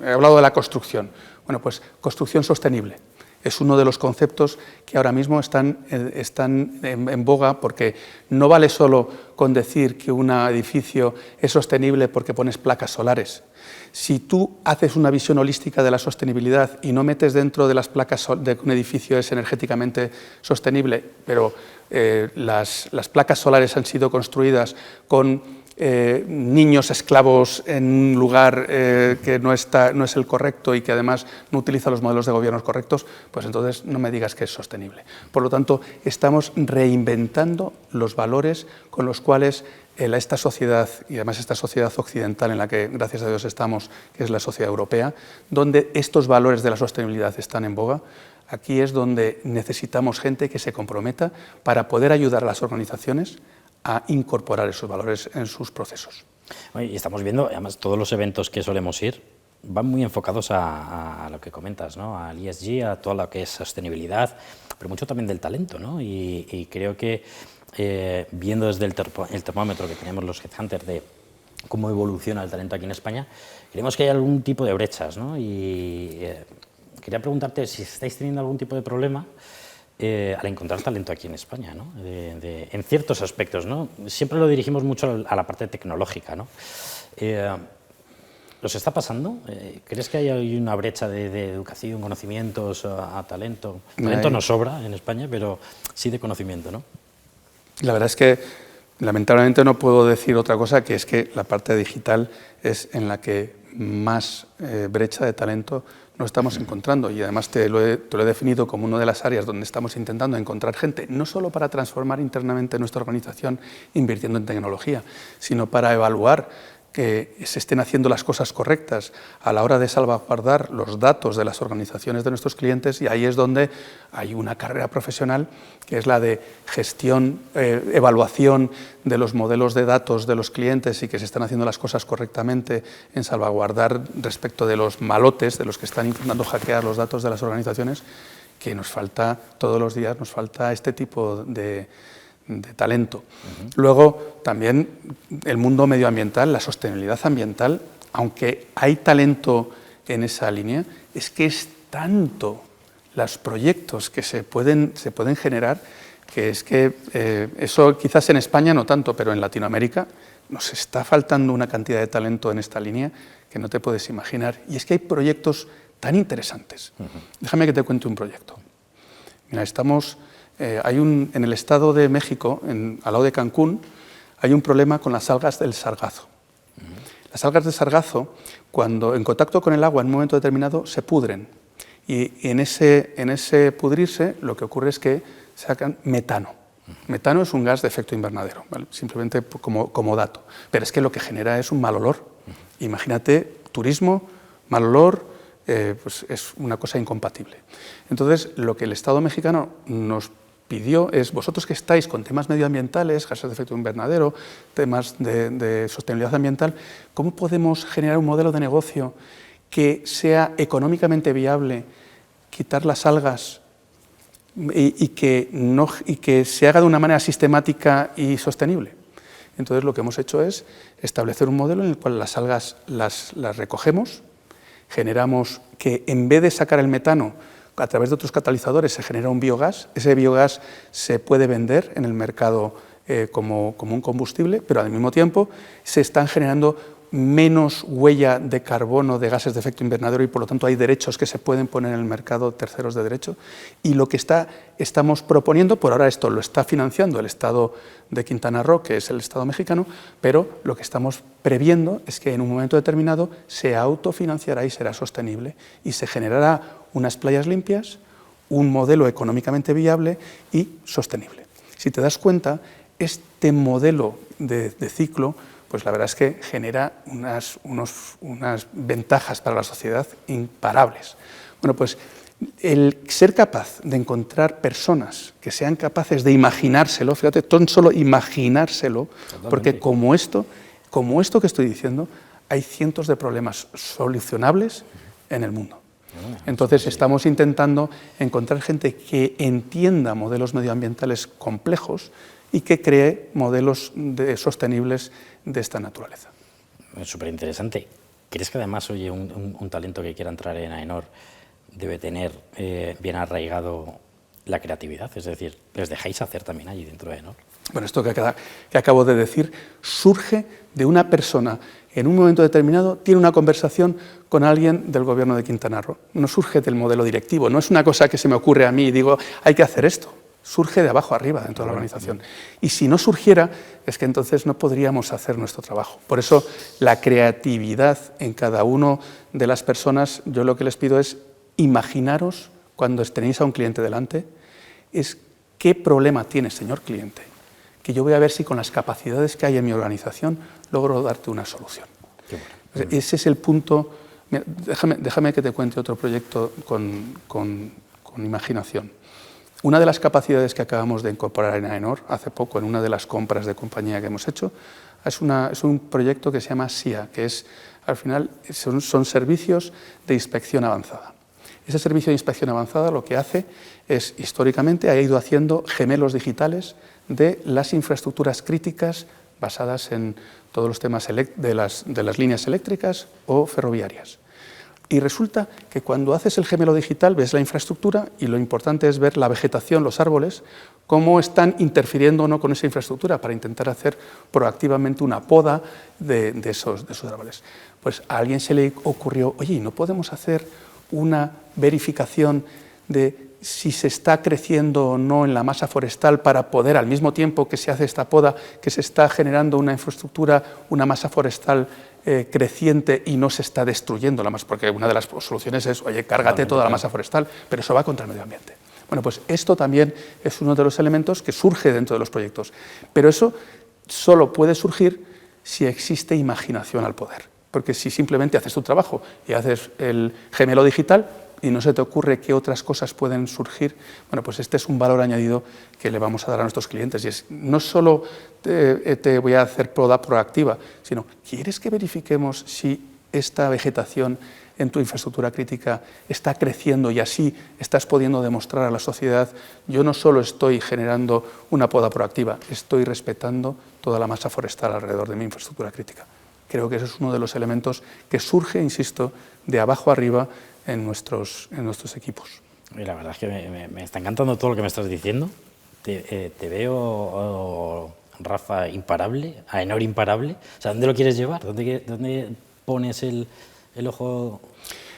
He hablado de la construcción. Bueno, pues construcción sostenible es uno de los conceptos que ahora mismo están en boga, porque no vale solo con decir que un edificio es sostenible porque pones placas solares. Si tú haces una visión holística de la sostenibilidad y no metes dentro de las placas de que un edificio es energéticamente sostenible, pero las placas solares han sido construidas con niños esclavos en un lugar que no es el correcto y que además no utiliza los modelos de gobierno correctos, pues entonces no me digas que es sostenible. Por lo tanto, estamos reinventando los valores con los cuales esta sociedad, y además esta sociedad occidental en la que gracias a Dios estamos, que es la sociedad europea, donde estos valores de la sostenibilidad están en boga. Aquí es donde necesitamos gente que se comprometa para poder ayudar a las organizaciones a incorporar esos valores en sus procesos. Y estamos viendo, además, todos los eventos que solemos ir van muy enfocados a lo que comentas, ¿no? Al ESG, a todo lo que es sostenibilidad, pero mucho también del talento, ¿no? Y creo que viendo desde el termómetro que tenemos los Headhunters de cómo evoluciona el talento aquí en España, creemos que hay algún tipo de brechas, ¿no? Y quería preguntarte si estáis teniendo algún tipo de problema al encontrar talento aquí en España, ¿no? En ciertos aspectos, ¿no? Siempre lo dirigimos mucho a la parte tecnológica, ¿no? ¿Os está pasando? ¿Crees que hay una brecha de educación, conocimientos a talento? Talento no sobra en España, pero sí de conocimiento, ¿no? La verdad es que lamentablemente no puedo decir otra cosa, que es que la parte digital es en la que más brecha de talento nos estamos encontrando, y además te lo he definido como una de las áreas donde estamos intentando encontrar gente, no solo para transformar internamente nuestra organización invirtiendo en tecnología, sino para evaluar que se estén haciendo las cosas correctas a la hora de salvaguardar los datos de las organizaciones de nuestros clientes, y ahí es donde hay una carrera profesional que es la de gestión, evaluación de los modelos de datos de los clientes y que se están haciendo las cosas correctamente en salvaguardar respecto de los malotes, de los que están intentando hackear los datos de las organizaciones, que nos falta todos los días, nos falta este tipo de talento. Luego, también el mundo medioambiental, la sostenibilidad ambiental, aunque hay talento en esa línea, es que es tanto los proyectos que se pueden generar, que es que eso quizás en España no tanto, pero en Latinoamérica nos está faltando una cantidad de talento en esta línea que no te puedes imaginar. Y es que hay proyectos tan interesantes. Déjame que te cuente un proyecto. Mira, en el estado de México, al lado de Cancún, hay un problema con las algas del sargazo. Las algas del sargazo, cuando en contacto con el agua en un momento determinado, se pudren. Y en ese pudrirse, lo que ocurre es que sacan metano. Metano es un gas de efecto invernadero, ¿vale? Simplemente como dato. Pero es que lo que genera es un mal olor. Imagínate, turismo, mal olor, pues es una cosa incompatible. Entonces, lo que el Estado mexicano nos pidió es: vosotros que estáis con temas medioambientales, gases de efecto invernadero, temas de sostenibilidad ambiental, ¿cómo podemos generar un modelo de negocio que sea económicamente viable, quitar las algas y que se haga de una manera sistemática y sostenible? Entonces, lo que hemos hecho es establecer un modelo en el cual las algas las recogemos, generamos que, en vez de sacar el metano, a través de otros catalizadores se genera un biogás. Ese biogás se puede vender en el mercado como un combustible, pero al mismo tiempo se están generando menos huella de carbono de gases de efecto invernadero, y por lo tanto hay derechos que se pueden poner en el mercado, terceros de derecho. Y lo que estamos proponiendo, por ahora esto lo está financiando el Estado de Quintana Roo, que es el Estado mexicano, pero lo que estamos previendo es que en un momento determinado se autofinanciará y será sostenible, y se generará unas playas limpias, un modelo económicamente viable y sostenible. Si te das cuenta, este modelo de ciclo, pues la verdad es que genera unas ventajas para la sociedad imparables. Bueno, pues El ser capaz de encontrar personas que sean capaces de imaginárselo, fíjate, tan solo imaginárselo, porque como esto que estoy diciendo, hay cientos de problemas solucionables en el mundo. Entonces estamos intentando encontrar gente que entienda modelos medioambientales complejos y que cree modelos sostenibles de esta naturaleza. Es súper interesante. ¿Crees que además, oye, un talento que quiera entrar en AENOR debe tener bien arraigado la creatividad? Es decir, ¿les dejáis hacer también allí dentro de AENOR? Bueno, esto que acabo de decir surge de una persona en un momento determinado tiene una conversación con alguien del gobierno de Quintana Roo. No surge del modelo directivo, no es una cosa que se me ocurre a mí y digo, hay que hacer esto. Surge de abajo arriba dentro de la organización. Y si no surgiera, es que entonces no podríamos hacer nuestro trabajo. Por eso, la creatividad en cada una de las personas, yo lo que les pido es imaginaros, cuando tenéis a un cliente delante, es qué problema tiene, señor cliente, que yo voy a ver si con las capacidades que hay en mi organización logro darte una solución. Bueno. Ese es el punto. Mira, déjame que te cuente otro proyecto con imaginación. Una de las capacidades que acabamos de incorporar en AENOR hace poco, en una de las compras de compañía que hemos hecho, es un proyecto que se llama SIA, que es, al final son servicios de inspección avanzada. Ese servicio de inspección avanzada lo que hace es, históricamente, ha ido haciendo gemelos digitales de las infraestructuras críticas basadas en todos los temas de las líneas eléctricas o ferroviarias. Y resulta que cuando haces el gemelo digital ves la infraestructura y lo importante es ver la vegetación, los árboles, cómo están interfiriendo o no con esa infraestructura para intentar hacer proactivamente una poda de esos árboles. Pues a alguien se le ocurrió, oye, ¿no podemos hacer una verificación de si se está creciendo o no en la masa forestal para poder, al mismo tiempo que se hace esta poda, que se está generando una infraestructura, una masa forestal creciente y no se está destruyendo la masa? Porque una de las soluciones es, oye, cárgate toda la masa forestal, pero eso va contra el medio ambiente. Bueno, pues esto también es uno de los elementos que surge dentro de los proyectos, pero eso solo puede surgir si existe imaginación al poder, porque si simplemente haces tu trabajo y haces el gemelo digital y no se te ocurre qué otras cosas pueden surgir, bueno, pues este es un valor añadido que le vamos a dar a nuestros clientes. Y es, no solo te voy a hacer poda proactiva, sino, ¿quieres que verifiquemos si esta vegetación en tu infraestructura crítica está creciendo y así estás pudiendo demostrar a la sociedad, yo no solo estoy generando una poda proactiva, estoy respetando toda la masa forestal alrededor de mi infraestructura crítica? Creo que ese es uno de los elementos que surge, insisto, de abajo arriba en nuestros equipos. Y la verdad es que me está encantando todo lo que me estás diciendo. Te veo, Rafa, imparable, AENOR imparable. O sea, ¿dónde lo quieres llevar? ¿Dónde pones el ojo?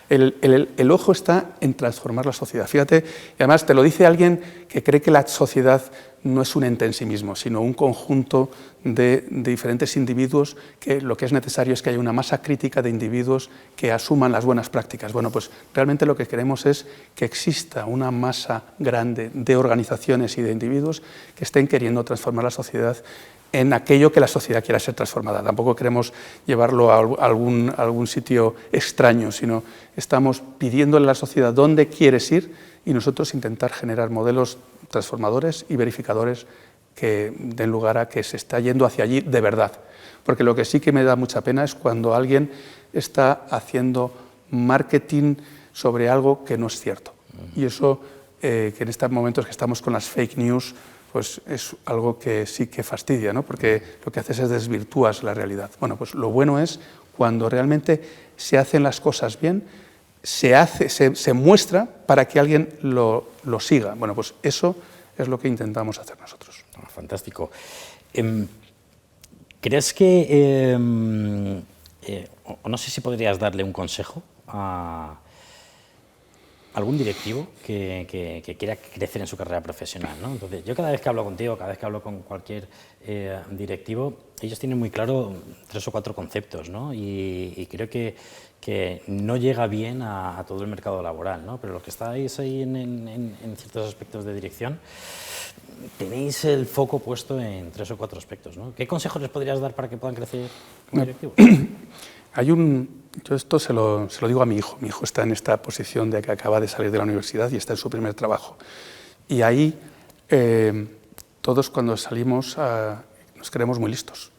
El ojo está en transformar la sociedad. Fíjate, y además te lo dice alguien que cree que la sociedad no es un ente en sí mismo, sino un conjunto de diferentes individuos, que lo que es necesario es que haya una masa crítica de individuos que asuman las buenas prácticas. Bueno, pues realmente lo que queremos es que exista una masa grande de organizaciones y de individuos que estén queriendo transformar la sociedad en aquello que la sociedad quiera ser transformada. Tampoco queremos llevarlo a algún sitio extraño, sino estamos pidiéndole a la sociedad dónde quieres ir y nosotros intentar generar modelos transformadores y verificadores que den lugar a que se está yendo hacia allí de verdad. Porque lo que sí que me da mucha pena es cuando alguien está haciendo marketing sobre algo que no es cierto. Y eso, que en estos momentos que estamos con las fake news, pues es algo que sí que fastidia, ¿no? Porque lo que haces es desvirtúas la realidad. Bueno, pues lo bueno es cuando realmente se hacen las cosas bien, se muestra para que alguien lo siga. Bueno, pues eso es lo que intentamos hacer nosotros. Fantástico. ¿Crees que, no sé si podrías darle un consejo a algún directivo que quiera crecer en su carrera profesional, ¿no? Entonces, yo cada vez que hablo contigo, cada vez que hablo con cualquier directivo, ellos tienen muy claro 3 o 4 conceptos, ¿no? Y creo que no llega bien a todo el mercado laboral, ¿no? Pero los que estáis ahí en ciertos aspectos de dirección, tenéis el foco puesto en 3 o 4 aspectos, ¿no? ¿Qué consejos les podrías dar para que puedan crecer como directivos? Yo esto se lo digo a mi hijo. Mi hijo está en esta posición de que acaba de salir de la universidad y está en su primer trabajo. Y ahí todos cuando salimos nos creemos muy listos.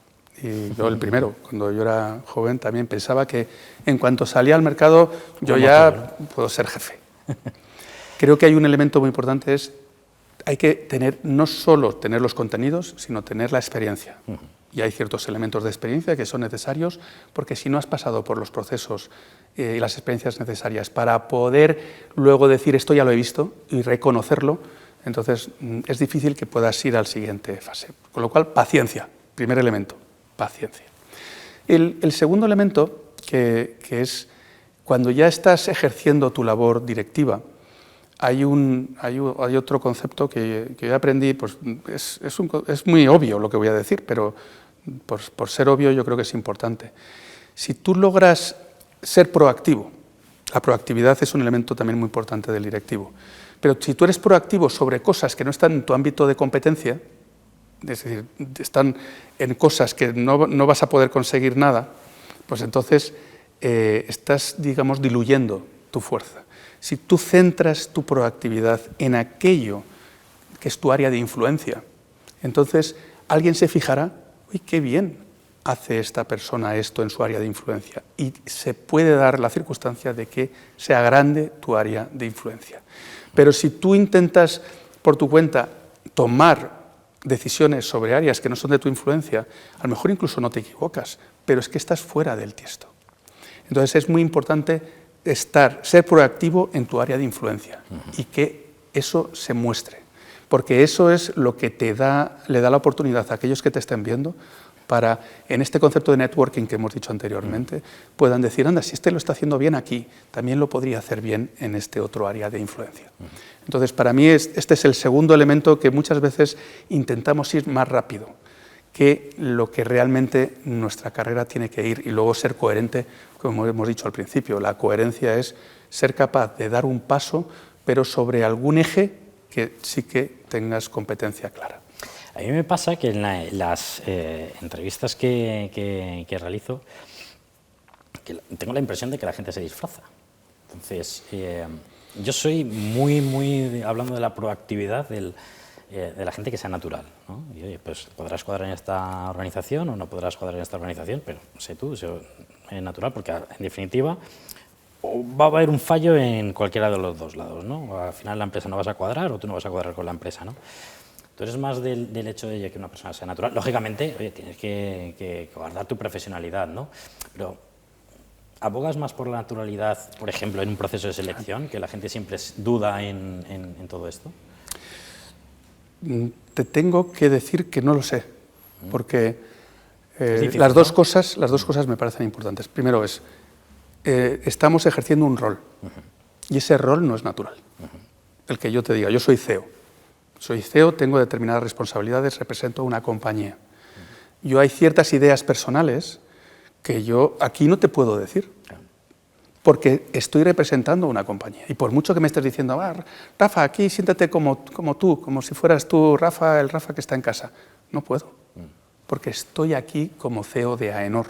Y yo el primero, cuando yo era joven, también pensaba que en cuanto salía al mercado yo ya puedo ser jefe. Creo que hay un elemento muy importante, hay que tener, no solo tener los contenidos, sino tener la experiencia. Y hay ciertos elementos de experiencia que son necesarios, porque si no has pasado por los procesos y las experiencias necesarias para poder luego decir esto ya lo he visto y reconocerlo, entonces es difícil que puedas ir al siguiente fase. Con lo cual, paciencia, primer elemento, paciencia. El segundo elemento, que es cuando ya estás ejerciendo tu labor directiva, hay otro concepto que yo aprendí, pues es muy obvio lo que voy a decir, pero por ser obvio yo creo que es importante. Si tú logras ser proactivo, la proactividad es un elemento también muy importante del directivo, pero si tú eres proactivo sobre cosas que no están en tu ámbito de competencia, es decir, están en cosas que no vas a poder conseguir nada, pues entonces estás, digamos, diluyendo tu fuerza. Si tú centras tu proactividad en aquello que es tu área de influencia, entonces alguien se fijará, uy, qué bien hace esta persona esto en su área de influencia, y se puede dar la circunstancia de que sea grande tu área de influencia. Pero si tú intentas por tu cuenta tomar decisiones sobre áreas que no son de tu influencia, a lo mejor incluso no te equivocas, pero es que estás fuera del tiesto. Entonces es muy importante ser proactivo en tu área de influencia y que eso se muestre, porque eso es lo que le da la oportunidad a aquellos que te estén viendo para, en este concepto de networking que hemos dicho anteriormente, puedan decir, anda, si este lo está haciendo bien aquí, también lo podría hacer bien en este otro área de influencia. Entonces, para mí este es el segundo elemento que muchas veces intentamos ir más rápido que lo que realmente nuestra carrera tiene que ir, y luego ser coherente, como hemos dicho al principio. La coherencia es ser capaz de dar un paso, pero sobre algún eje que sí que tengas competencia clara. A mí me pasa que en las entrevistas que realizo, tengo la impresión de que la gente se disfraza. Entonces, yo soy muy hablando de la proactividad de la gente que sea natural, ¿no? Y oye, pues podrás cuadrar en esta organización o no podrás cuadrar en esta organización, pero sé tú, sé natural, porque en definitiva va a haber un fallo en cualquiera de los dos lados, ¿no? Al final la empresa no vas a cuadrar o tú no vas a cuadrar con la empresa, ¿no? Tú eres más del hecho de que una persona sea natural. Lógicamente, oye, tienes que guardar tu profesionalidad, ¿no? Pero ¿abogas más por la naturalidad, por ejemplo, en un proceso de selección, que la gente siempre duda en todo esto? Te tengo que decir que no lo sé, porque las dos cosas me parecen importantes. Primero estamos ejerciendo un rol, y ese rol no es natural. El que yo te diga, yo soy CEO. Soy CEO, tengo determinadas responsabilidades, represento una compañía. Yo hay ciertas ideas personales que yo aquí no te puedo decir, porque estoy representando una compañía. Y por mucho que me estés diciendo, Rafa, aquí siéntate como tú, como si fueras tú, Rafa, el Rafa que está en casa. No puedo, porque estoy aquí como CEO de AENOR.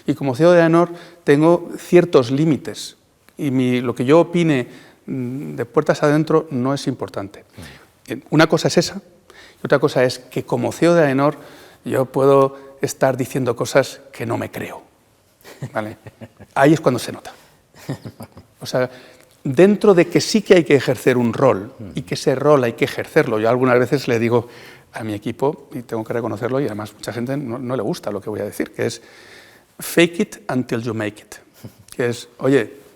Y como CEO de AENOR tengo ciertos límites, y lo que yo opine de puertas adentro no es importante. Una cosa es esa, y otra cosa es que como CEO de AENOR yo puedo estar diciendo cosas que no me creo, ¿vale? Ahí es cuando se nota. O sea, dentro de que sí que hay que ejercer un rol, y que ese rol hay que ejercerlo. Yo algunas veces le digo a mi equipo, y tengo que reconocerlo, y además mucha gente no le gusta lo que voy a decir, que es fake it until you make it. Que es, oye,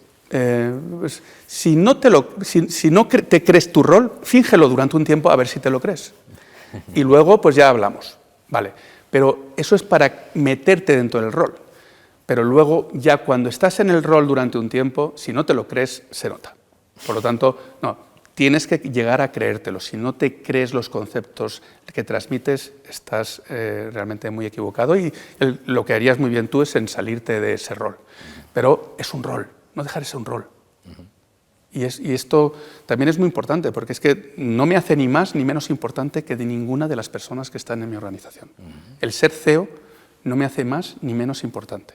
pues, si no te crees tu rol, fíngelo durante un tiempo a ver si te lo crees. Y luego pues ya hablamos, ¿vale? Pero eso es para meterte dentro del rol. Pero luego ya cuando estás en el rol durante un tiempo, si no te lo crees, se nota. Por lo tanto, no, tienes que llegar a creértelo. Si no te crees los conceptos que transmites, estás realmente muy equivocado, y lo que harías muy bien tú es en salirte de ese rol. Pero es un rol. No dejar ese un rol. Y esto también es muy importante, porque es que no me hace ni más ni menos importante que de ninguna de las personas que están en mi organización. El ser CEO no me hace más ni menos importante.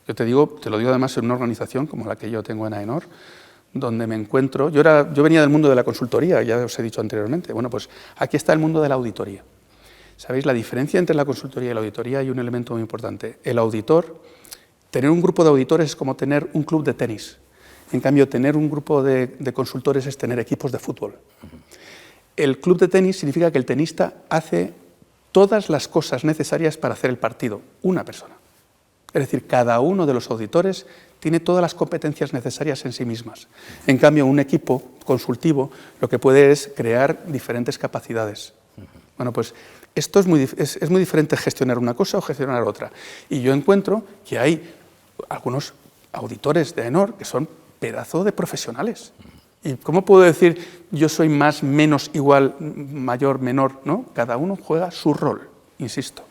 Yo te lo digo además en una organización como la que yo tengo en AENOR, donde me encuentro. Yo venía del mundo de la consultoría, ya os he dicho anteriormente. Bueno, pues aquí está el mundo de la auditoría. ¿Sabéis? La diferencia entre la consultoría y la auditoría hay un elemento muy importante. El auditor, tener un grupo de auditores es como tener un club de tenis. En cambio, tener un grupo de consultores es tener equipos de fútbol. El club de tenis significa que el tenista hace todas las cosas necesarias para hacer el partido, una persona. Es decir, cada uno de los auditores tiene todas las competencias necesarias en sí mismas. En cambio, un equipo consultivo lo que puede es crear diferentes capacidades. Bueno, pues esto es muy diferente gestionar una cosa o gestionar otra. Y yo encuentro que hay algunos auditores de AENOR que son pedazo de profesionales. ¿Y cómo puedo decir yo soy más, menos, igual, mayor, menor? ¿No? Cada uno juega su rol, insisto.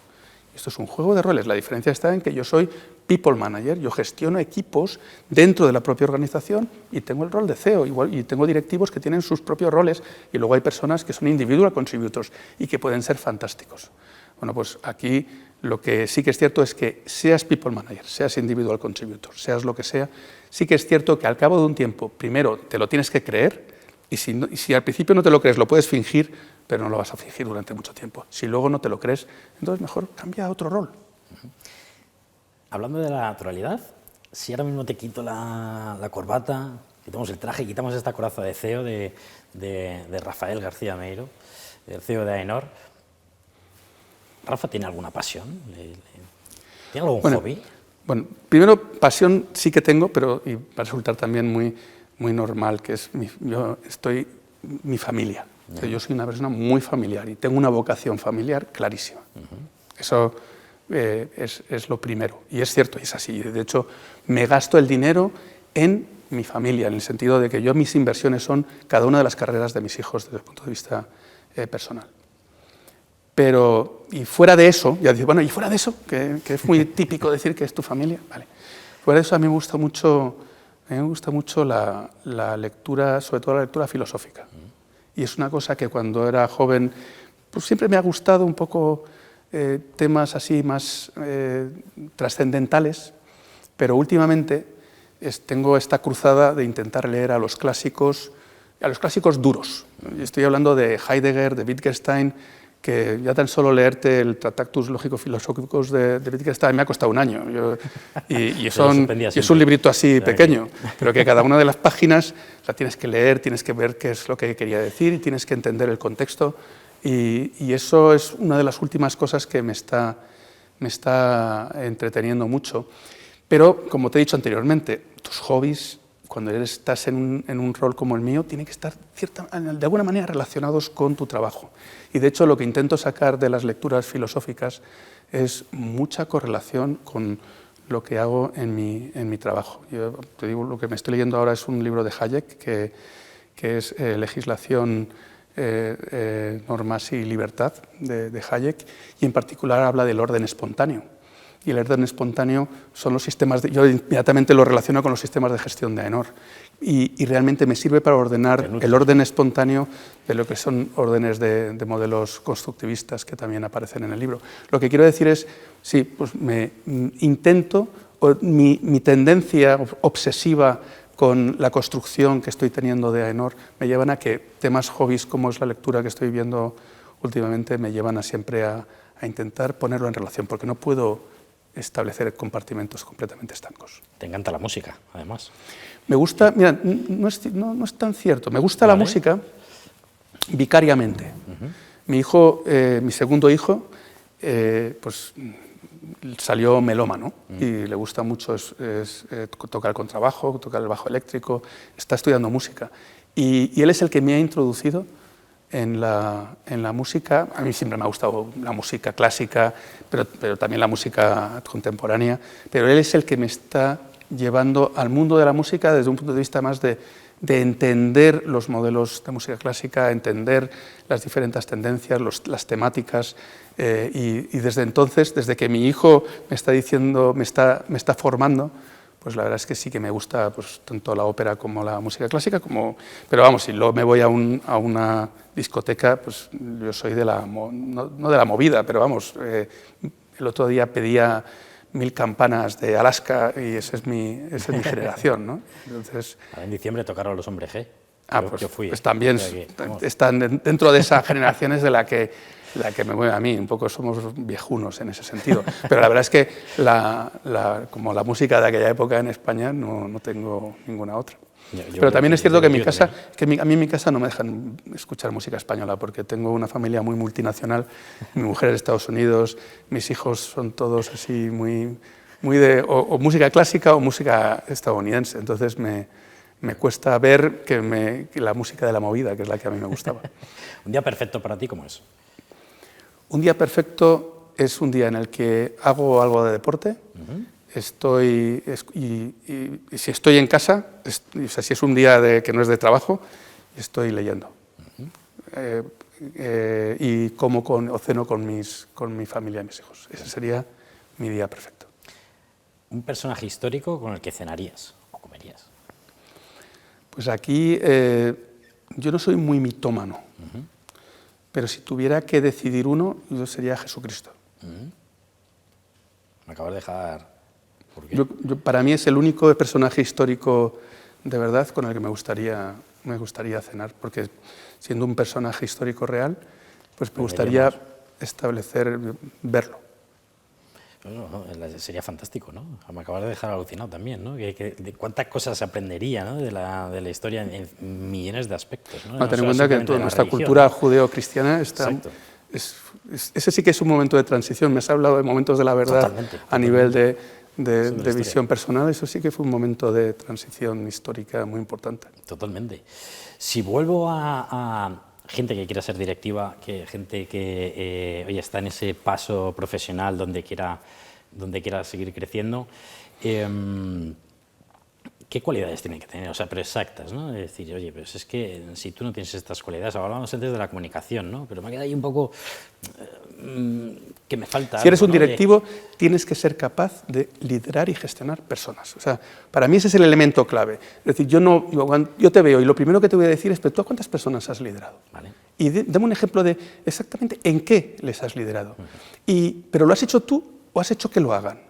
Esto es un juego de roles. La diferencia está en que yo soy people manager, yo gestiono equipos dentro de la propia organización y tengo el rol de CEO, igual, y tengo directivos que tienen sus propios roles y luego hay personas que son individual contributors y que pueden ser fantásticos. Bueno, pues aquí lo que sí que es cierto es que seas people manager, seas individual contributor, seas lo que sea, sí que es cierto que al cabo de un tiempo, primero te lo tienes que creer y si al principio no te lo crees, lo puedes fingir, pero no lo vas a fingir durante mucho tiempo. Si luego no te lo crees, entonces mejor cambia a otro rol. Hablando de la naturalidad, si ahora mismo te quito la corbata, quitamos el traje, quitamos esta coraza de CEO de Rafael García Meiro, el CEO de AENOR, ¿Rafa tiene alguna pasión? ¿Tiene algún hobby? Bueno, primero, pasión sí que tengo, pero y va a resultar también muy normal, que es mi familia. O sea, yo soy una persona muy familiar y tengo una vocación familiar clarísima. Eso es lo primero. Y es cierto, es así. De hecho, me gasto el dinero en mi familia, en el sentido de que mis inversiones son cada una de las carreras de mis hijos desde el punto de vista personal. Pero, y fuera de eso, ya dices, bueno, y fuera de eso, que es muy típico decir que es tu familia, vale. Fuera de eso a mí me gusta mucho la lectura, sobre todo la lectura filosófica. Y es una cosa que cuando era joven, pues siempre me ha gustado un poco temas así más trascendentales, pero últimamente tengo esta cruzada de intentar leer a los clásicos duros. Estoy hablando de Heidegger, de Wittgenstein, que ya tan solo leerte el Tractatus Lógico-Filosóficos de Wittgenstein me ha costado un año. Y es un librito así pequeño, pero que cada una de las páginas la tienes que leer, tienes que ver qué es lo que quería decir y tienes que entender el contexto. Y eso es una de las últimas cosas que me está entreteniendo mucho. Pero, como te he dicho anteriormente, tus hobbies, cuando estás en un rol como el mío, tienen que estar de alguna manera relacionados con tu trabajo. Y de hecho lo que intento sacar de las lecturas filosóficas es mucha correlación con lo que hago en mi trabajo. Yo te digo, lo que me estoy leyendo ahora es un libro de Hayek, que es Legislación, Normas y Libertad, de Hayek, y en particular habla del orden espontáneo. Y el orden espontáneo son los sistemas yo inmediatamente lo relaciono con los sistemas de gestión de AENOR. Y realmente me sirve para ordenar el orden espontáneo de lo que son órdenes de modelos constructivistas que también aparecen en el libro. Lo que quiero decir es, sí, pues mi tendencia obsesiva con la construcción que estoy teniendo de AENOR me llevan a que temas hobbies como es la lectura que estoy viendo últimamente me llevan siempre a intentar ponerlo en relación, porque no puedo establecer compartimentos completamente estancos. Te encanta la música, además. Me gusta, mira, no es tan cierto, me gusta la música vicariamente. Mi hijo, mi segundo hijo, pues salió melómano y le gusta mucho tocar el contrabajo, tocar el bajo eléctrico, está estudiando música. Y él es el que me ha introducido en la música. A mí siempre me ha gustado la música clásica, pero también la música contemporánea, pero él es el que me está llevando al mundo de la música desde un punto de vista más de entender los modelos de música clásica, entender las diferentes tendencias, las temáticas, y desde entonces, desde que mi hijo me está formando, pues la verdad es que sí que me gusta pues, tanto la ópera como la música clásica, pero vamos, si luego me voy a una discoteca, pues yo soy no de la movida, pero vamos, el otro día 1000 campanas de Alaska y esa es mi generación, ¿no? Entonces, en diciembre tocaron los Hombres G. Yo fui, pues también están dentro de esas generaciones de la que me mueve a mí, un poco somos viejunos en ese sentido, pero la verdad es que como la música de aquella época en España no tengo ninguna otra. Pero también es cierto que en mi casa, a mí en mi casa no me dejan escuchar música española porque tengo una familia muy multinacional, mi mujer es de Estados Unidos, mis hijos son todos así muy de o música clásica o música estadounidense, entonces me cuesta ver que la música de la movida, que es la que a mí me gustaba. ¿Un día perfecto para ti cómo es? Un día perfecto es un día en el que hago algo de deporte, y si estoy en casa, o sea, si es un día que no es de trabajo, estoy leyendo. Y como o ceno con mi familia y mis hijos. Ese sería mi día perfecto. ¿Un personaje histórico con el que cenarías o comerías? Pues aquí yo no soy muy mitómano, pero si tuviera que decidir uno, yo sería Jesucristo. Me acabas de dejar... ¿Por qué? Para mí es el único personaje histórico de verdad con el que me gustaría cenar, porque siendo un personaje histórico real, pues me gustaría verlo. No, sería fantástico, ¿no? Me acabas de dejar alucinado también, ¿no? De cuántas cosas se aprendería, ¿no? de la historia en millones de aspectos, ¿no? Ten en cuenta que nuestra cultura judeo-cristiana está... Ese sí que es un momento de transición. Me has hablado de momentos de la verdad a nivel de visión personal. Eso sí que fue un momento de transición histórica muy importante. Totalmente. Si vuelvo a gente que quiera ser directiva, gente que oye, está en ese paso profesional donde quiera seguir creciendo, ¿qué cualidades tienen que tener? O sea, pero exactas, ¿no? Es decir, oye, pues es que si tú no tienes estas cualidades, hablábamos antes de la comunicación, ¿no? Pero me queda ahí un poco que me falta. Si eres un directivo, tienes que ser capaz de liderar y gestionar personas. O sea, para mí ese es el elemento clave. Es decir, yo te veo y lo primero que te voy a decir es, pero ¿tú a cuántas personas has liderado? Vale. Y dame un ejemplo de exactamente en qué les has liderado. ¿Pero lo has hecho tú o has hecho que lo hagan?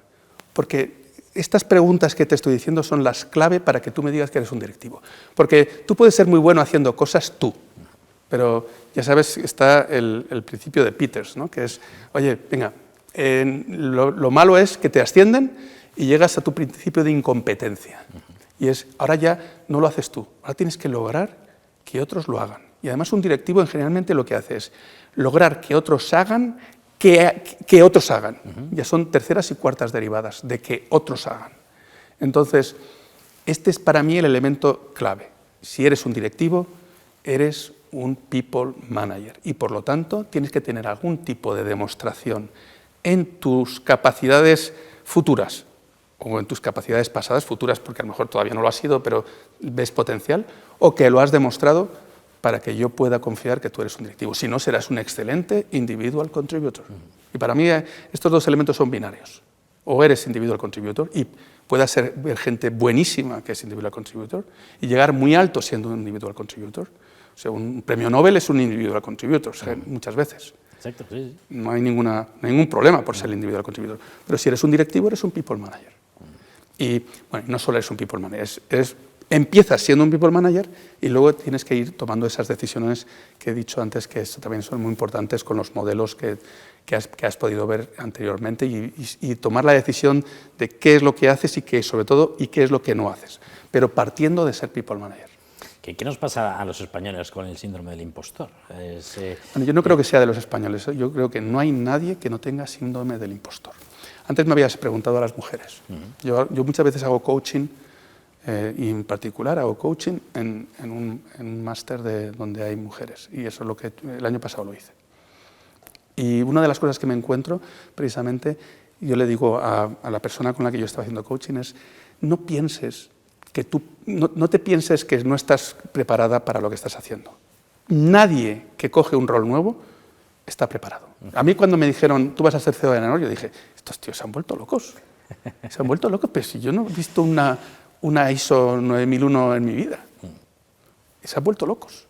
Porque estas preguntas que te estoy diciendo son las clave para que tú me digas que eres un directivo. Porque tú puedes ser muy bueno haciendo cosas tú, pero ya sabes, está el principio de Peters, ¿no? Que es, oye, venga, lo malo es que te ascienden y llegas a tu principio de incompetencia. Y es, ahora ya no lo haces tú, ahora tienes que lograr que otros lo hagan. Y además un directivo generalmente lo que hace es lograr que otros hagan que otros hagan. Ya son terceras y cuartas derivadas de que otros hagan. Entonces, este es para mí el elemento clave. Si eres un directivo, eres un people manager y por lo tanto tienes que tener algún tipo de demostración en tus capacidades futuras o en tus capacidades pasadas, futuras porque a lo mejor todavía no lo has sido, pero ves potencial, o que lo has demostrado para que yo pueda confiar que tú eres un directivo. Si no, serás un excelente individual contributor. Y para mí estos dos elementos son binarios. O eres individual contributor y puedas ver gente buenísima que es individual contributor y llegar muy alto siendo un individual contributor. O sea, un premio Nobel es un individual contributor, muchas veces. Exacto, sí. No hay ningún problema por ser individual contributor. Pero si eres un directivo, eres un people manager. Y bueno, no solo eres un people manager, empiezas siendo un people manager y luego tienes que ir tomando esas decisiones que he dicho antes, que también son muy importantes con los modelos que has podido ver anteriormente y tomar la decisión de qué es lo que haces y qué, sobre todo, y qué es lo que no haces, pero partiendo de ser people manager. ¿Qué nos pasa a los españoles con el síndrome del impostor? Bueno, yo no creo que sea de los españoles, yo creo que no hay nadie que no tenga síndrome del impostor. Antes me habías preguntado a las mujeres. Yo muchas veces hago coaching, y en particular hago coaching en un máster donde hay mujeres, y eso es lo que el año pasado lo hice. Y una de las cosas que me encuentro, precisamente, yo le digo a la persona con la que yo estaba haciendo coaching es, no te pienses que no estás preparada para lo que estás haciendo. Nadie que coge un rol nuevo está preparado. A mí cuando me dijeron, tú vas a ser CEO de Enanor, yo dije, estos tíos se han vuelto locos. Se han vuelto locos, pero si yo no he visto una ISO 9001 en mi vida. Y se han vuelto locos.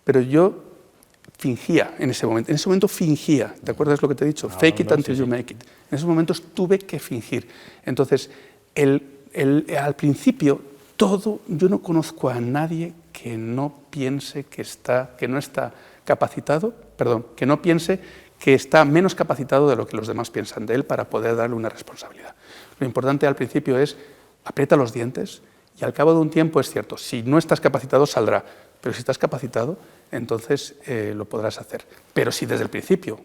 Pero yo fingía en ese momento fingía, ¿te acuerdas lo que te he dicho? Fake it until you make it. En esos momentos tuve que fingir. Entonces, al principio, yo no conozco a nadie que no piense que no está capacitado, que no piense que está menos capacitado de lo que los demás piensan de él para poder darle una responsabilidad. Lo importante al principio es aprieta los dientes y al cabo de un tiempo es cierto, si no estás capacitado saldrá, pero si estás capacitado, entonces lo podrás hacer. Pero si desde el principio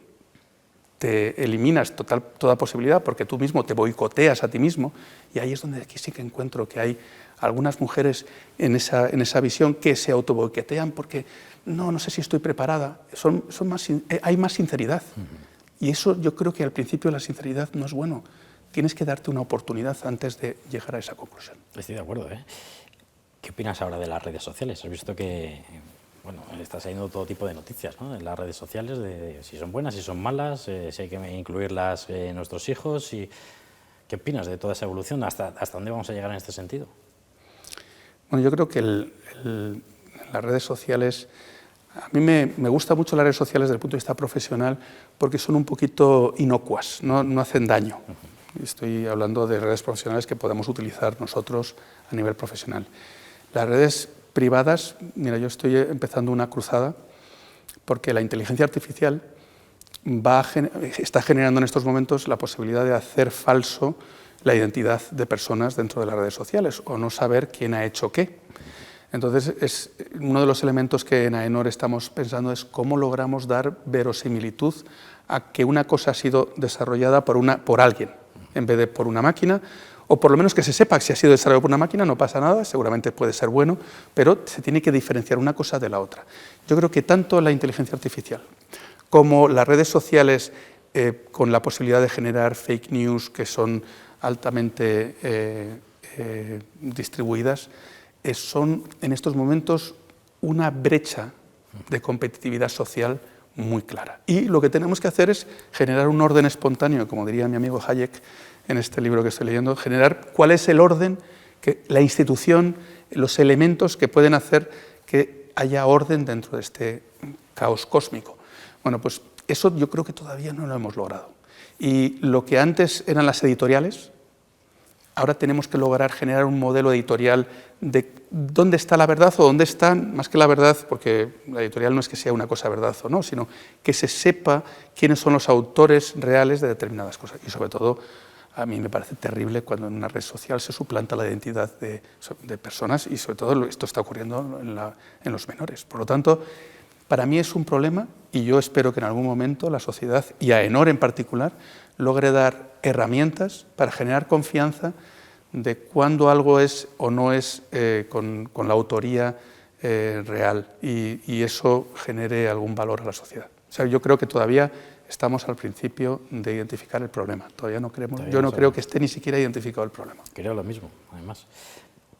te eliminas toda posibilidad porque tú mismo te boicoteas a ti mismo, y ahí es donde aquí sí que encuentro que hay algunas mujeres en esa visión que se autoboicotean porque no sé si estoy preparada, hay más sinceridad. Y eso yo creo que al principio la sinceridad no es bueno. Tienes que darte una oportunidad antes de llegar a esa conclusión. Estoy de acuerdo, ¿eh? ¿Qué opinas ahora de las redes sociales? Has visto que está saliendo todo tipo de noticias, ¿no? En las redes sociales, de si son buenas, si son malas, si hay que incluirlas en nuestros hijos. ¿Qué opinas de toda esa evolución? ¿Hasta dónde vamos a llegar en este sentido? Bueno, yo creo que las redes sociales, a mí me gustan mucho las redes sociales desde el punto de vista profesional porque son un poquito inocuas, no hacen daño. Estoy hablando de redes profesionales que podemos utilizar nosotros a nivel profesional. Las redes privadas, mira, yo estoy empezando una cruzada porque la inteligencia artificial está generando en estos momentos la posibilidad de hacer falso la identidad de personas dentro de las redes sociales o no saber quién ha hecho qué. Entonces, uno de los elementos que en AENOR estamos pensando es cómo logramos dar verosimilitud a que una cosa ha sido desarrollada por alguien en vez de por una máquina, o por lo menos que se sepa que si ha sido desarrollado por una máquina no pasa nada, seguramente puede ser bueno, pero se tiene que diferenciar una cosa de la otra. Yo creo que tanto la inteligencia artificial como las redes sociales con la posibilidad de generar fake news que son altamente distribuidas, son en estos momentos una brecha de competitividad social muy clara. Y lo que tenemos que hacer es generar un orden espontáneo, como diría mi amigo Hayek en este libro que estoy leyendo, generar cuál es el orden, la institución, los elementos que pueden hacer que haya orden dentro de este caos cósmico. Bueno, pues eso yo creo que todavía no lo hemos logrado. Y lo que antes eran las editoriales, ahora tenemos que lograr generar un modelo editorial de dónde está la verdad o dónde están, más que la verdad, porque la editorial no es que sea una cosa verdad o no, sino que se sepa quiénes son los autores reales de determinadas cosas. Y sobre todo, a mí me parece terrible cuando en una red social se suplanta la identidad de personas y sobre todo esto está ocurriendo en los menores. Por lo tanto, para mí es un problema y yo espero que en algún momento la sociedad, y AENOR en particular, logre dar herramientas para generar confianza de cuándo algo es o no es con la autoría real y eso genere algún valor a la sociedad. O sea, yo creo que todavía estamos al principio de identificar el problema. Yo no creo que esté ni siquiera identificado el problema. Creo lo mismo, además.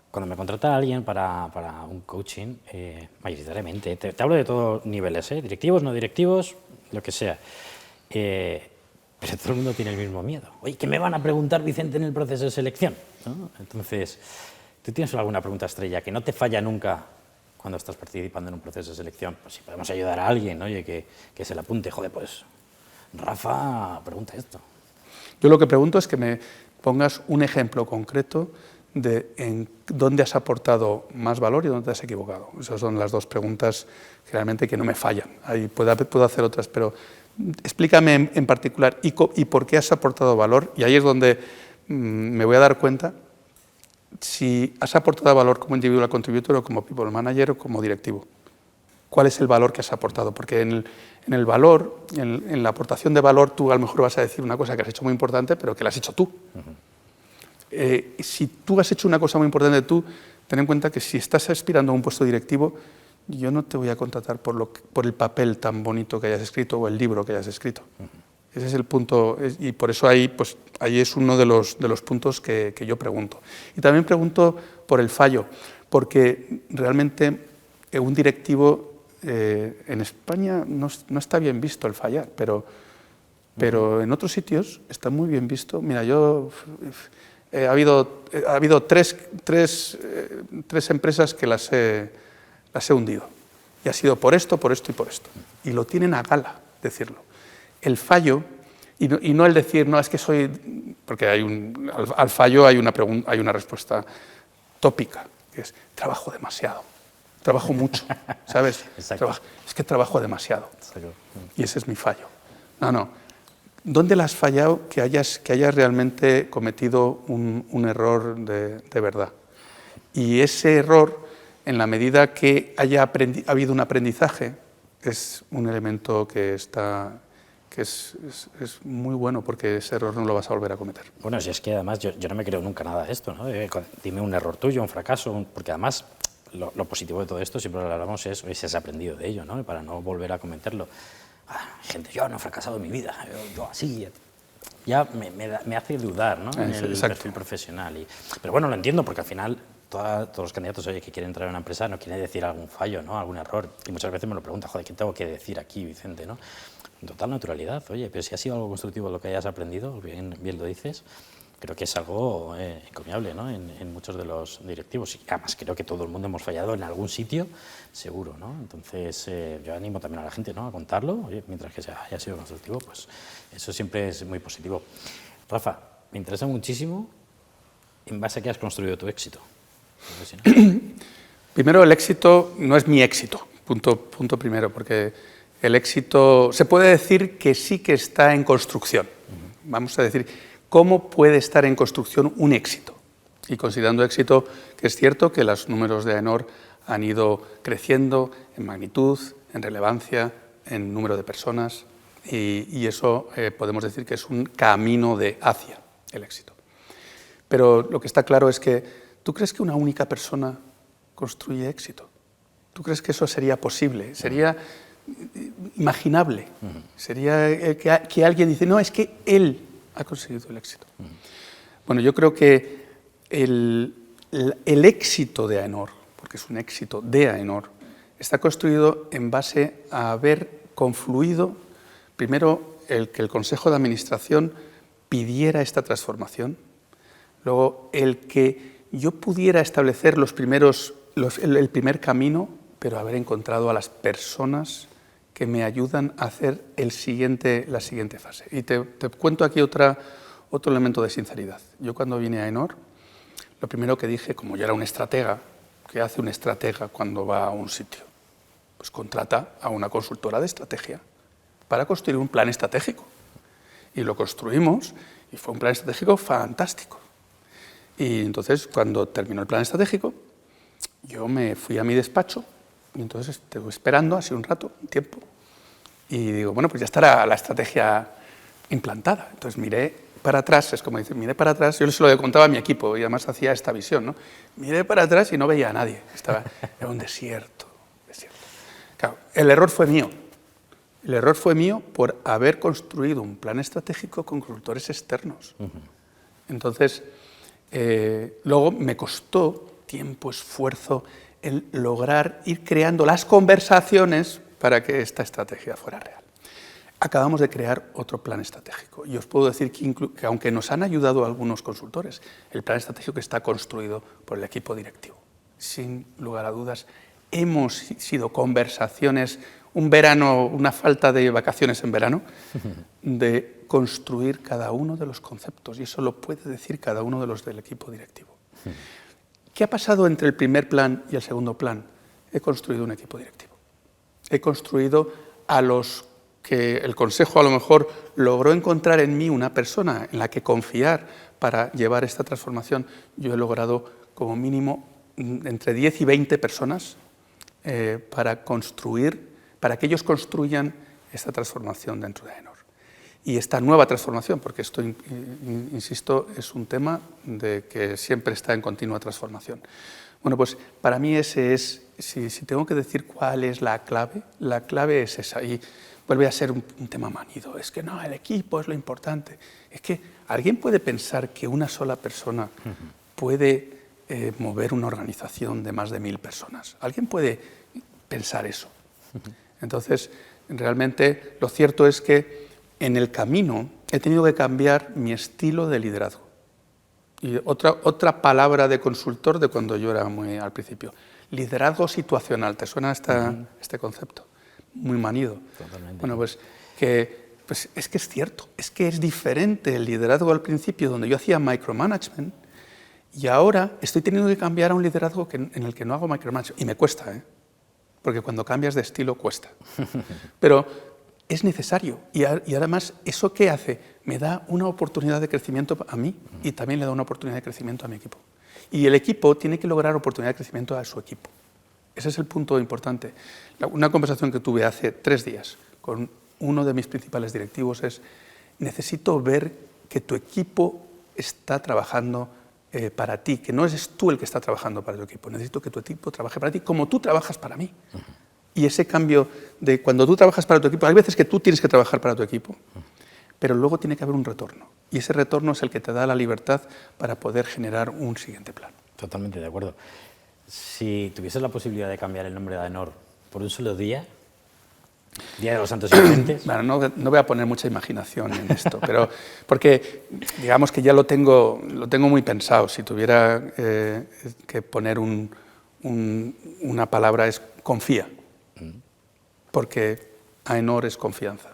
Cuando me contrata alguien para un coaching, mayoritariamente, te hablo de todos niveles, directivos, no directivos, lo que sea, pero todo el mundo tiene el mismo miedo. Oye, ¿qué me van a preguntar, Vicente, en el proceso de selección? ¿No? Entonces, ¿tú tienes alguna pregunta estrella que no te falla nunca cuando estás participando en un proceso de selección? Pues si podemos ayudar a alguien, oye, que se le apunte, joder, pues Rafa, pregunta esto. Yo lo que pregunto es que me pongas un ejemplo concreto de en dónde has aportado más valor y dónde te has equivocado. Esas son las dos preguntas generalmente que no me fallan. Ahí puedo hacer otras, pero explícame en particular y por qué has aportado valor, y ahí es donde me voy a dar cuenta si has aportado valor como individual contributor o como people manager o como directivo. ¿Cuál es el valor que has aportado? Porque en el valor, en la aportación de valor, tú a lo mejor vas a decir una cosa que has hecho muy importante, pero que la has hecho tú. Si tú has hecho una cosa muy importante tú, ten en cuenta que si estás aspirando a un puesto directivo, yo no te voy a contratar por el papel tan bonito que hayas escrito o el libro que hayas escrito. Ese es el punto, y por eso ahí es uno de los puntos que yo pregunto. Y también pregunto por el fallo, porque realmente un directivo en España no está bien visto el fallar, pero en otros sitios está muy bien visto. Mira, ha habido tres empresas que las he hundido. Y ha sido por esto y por esto. y lo tienen a gala decirlo. El fallo, y no el decir, no, es que soy... Porque al fallo hay una respuesta tópica, que es trabajo demasiado, trabajo mucho, ¿sabes? Es que trabajo demasiado. Exacto. Y ese es mi fallo. No. ¿Dónde le has fallado que hayas realmente cometido un error de verdad? Y ese error, en la medida que ha habido un aprendizaje, es un elemento que es muy bueno, porque ese error no lo vas a volver a cometer. Bueno, si es que además yo no me creo nunca nada de esto, ¿no? Dime un error tuyo, un fracaso, porque además lo positivo de todo esto, siempre lo hablamos, es si has aprendido de ello, ¿no? Para no volver a cometerlo. Gente, yo no he fracasado en mi vida, yo así... Ya me hace dudar, ¿no? En el perfil profesional. Pero bueno, lo entiendo, porque al final todos los candidatos que quieren entrar en una empresa no quieren decir algún fallo, ¿no? Algún error. Y muchas veces me lo preguntan, joder, ¿qué tengo que decir aquí, Vicente, ¿no? En total naturalidad, oye, pero si ha sido algo constructivo lo que hayas aprendido, bien lo dices, creo que es algo encomiable, ¿no? En muchos de los directivos. Y además creo que todo el mundo hemos fallado en algún sitio, seguro, ¿no? Entonces yo animo también a la gente, ¿no? A contarlo, oye, mientras que haya sido constructivo, pues eso siempre es muy positivo. Rafa, me interesa muchísimo en base a qué has construido tu éxito. Primero, el éxito no es mi éxito, punto primero, porque el éxito se puede decir que sí que está en construcción. Vamos a decir, ¿cómo puede estar en construcción un éxito? Y considerando éxito que es cierto que los números de AENOR han ido creciendo en magnitud, en relevancia, en número de personas, y eso podemos decir que es un camino hacia el éxito. Pero lo que está claro es que, ¿tú crees que una única persona construye éxito? ¿Tú crees que eso sería posible? ¿Sería imaginable? ¿Sería que alguien dice, no, es que él ha conseguido el éxito? Bueno, yo creo que el éxito de AENOR, porque es un éxito de AENOR, está construido en base a haber confluido, primero, que el Consejo de Administración pidiera esta transformación, luego, el que yo pudiera establecer el primer camino, pero haber encontrado a las personas que me ayudan a hacer la siguiente fase. Y te cuento aquí otro elemento de sinceridad. Yo cuando vine a AENOR, lo primero que dije, como yo era un estratega, ¿qué hace un estratega cuando va a un sitio? Pues contrata a una consultora de estrategia para construir un plan estratégico. Y lo construimos y fue un plan estratégico fantástico. Y entonces, cuando terminó el plan estratégico, yo me fui a mi despacho y entonces estuve esperando así un rato, un tiempo, y digo, bueno, pues ya estará la estrategia implantada. Entonces miré para atrás, es como decir, miré para atrás, yo se lo contaba a mi equipo y además hacía esta visión, ¿no? Miré para atrás y no veía a nadie, era un desierto. Claro, el error fue mío. El error fue mío por haber construido un plan estratégico con consultores externos. Entonces, luego me costó tiempo, esfuerzo, el lograr ir creando las conversaciones para que esta estrategia fuera real. Acabamos de crear otro plan estratégico y os puedo decir que aunque nos han ayudado algunos consultores, el plan estratégico está construido por el equipo directivo. Sin lugar a dudas, hemos sido conversaciones, un verano, una falta de vacaciones en verano, de construir cada uno de los conceptos, y eso lo puede decir cada uno de los del equipo directivo. ¿Qué ha pasado entre el primer plan y el segundo plan? He construido un equipo directivo. He construido a los que el Consejo a lo mejor logró encontrar en mí una persona en la que confiar para llevar esta transformación. Yo he logrado como mínimo entre 10 y 20 personas para que ellos construyan esta transformación dentro de AENOR. Y esta nueva transformación, porque esto, insisto, es un tema de que siempre está en continua transformación. Bueno, pues para mí ese es, si tengo que decir cuál es la clave es esa. Y vuelve a ser un tema manido. Es que no, el equipo es lo importante. Es que alguien puede pensar que una sola persona puede mover una organización de más de 1000 personas. ¿Alguien puede pensar eso? Entonces, realmente lo cierto es que en el camino he tenido que cambiar mi estilo de liderazgo. Y otra palabra de consultor de cuando yo era muy al principio. Liderazgo situacional. ¿Te suena este concepto? muy manido. Totalmente. Bueno, pues es que es cierto, es que es diferente el liderazgo al principio, donde yo hacía micromanagement, y ahora estoy teniendo que cambiar a un liderazgo en el que no hago micromanagement. Y me cuesta, ¿eh? Porque cuando cambias de estilo cuesta. Pero es necesario. Y además, ¿eso qué hace? Me da una oportunidad de crecimiento a mí y también le da una oportunidad de crecimiento a mi equipo. Y el equipo tiene que lograr oportunidad de crecimiento a su equipo. Ese es el punto importante. Una conversación que tuve hace 3 días con uno de mis principales directivos es: necesito ver que tu equipo está trabajando para ti, que no eres tú el que está trabajando para tu equipo. Necesito que tu equipo trabaje para ti como tú trabajas para mí. Y ese cambio de cuando tú trabajas para tu equipo, hay veces que tú tienes que trabajar para tu equipo, pero luego tiene que haber un retorno. Y ese retorno es el que te da la libertad para poder generar un siguiente plan. Totalmente de acuerdo. Si tuvieses la posibilidad de cambiar el nombre de AENOR por un solo día, Día de los Santos Inocentes. Bueno, no voy a poner mucha imaginación en esto, pero porque digamos que ya lo tengo muy pensado. Si tuviera que poner una palabra es confía, porque AENOR es confianza.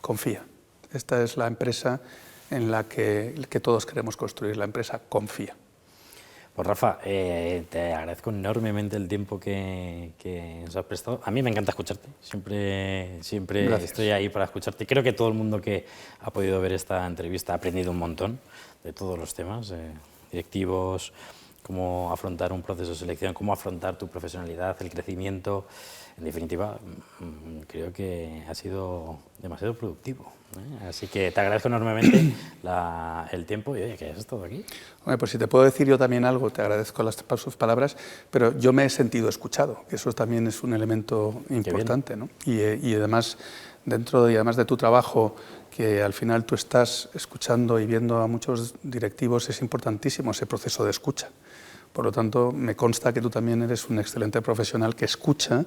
Confía. Esta es la empresa en la que todos queremos construir, la empresa confía. Pues Rafa, te agradezco enormemente el tiempo que nos has prestado. A mí me encanta escucharte, siempre estoy ahí para escucharte. Creo que todo el mundo que ha podido ver esta entrevista ha aprendido un montón de todos los temas, directivos, cómo afrontar un proceso de selección, cómo afrontar tu profesionalidad, el crecimiento. En definitiva, creo que ha sido demasiado productivo, ¿eh? Así que te agradezco enormemente el tiempo y oye, que hayas estado aquí. Bueno, pues si te puedo decir yo también algo, te agradezco sus palabras, pero yo me he sentido escuchado, que eso también es un elemento importante, ¿no? Y además, además de tu trabajo, que al final tú estás escuchando y viendo a muchos directivos, es importantísimo ese proceso de escucha. Por lo tanto, me consta que tú también eres un excelente profesional que escucha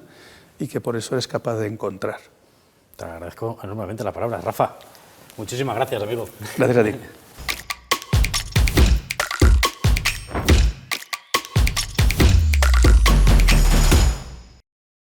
y que por eso eres capaz de encontrar. Te agradezco enormemente la palabra, Rafa. Muchísimas gracias, amigo. Gracias a ti.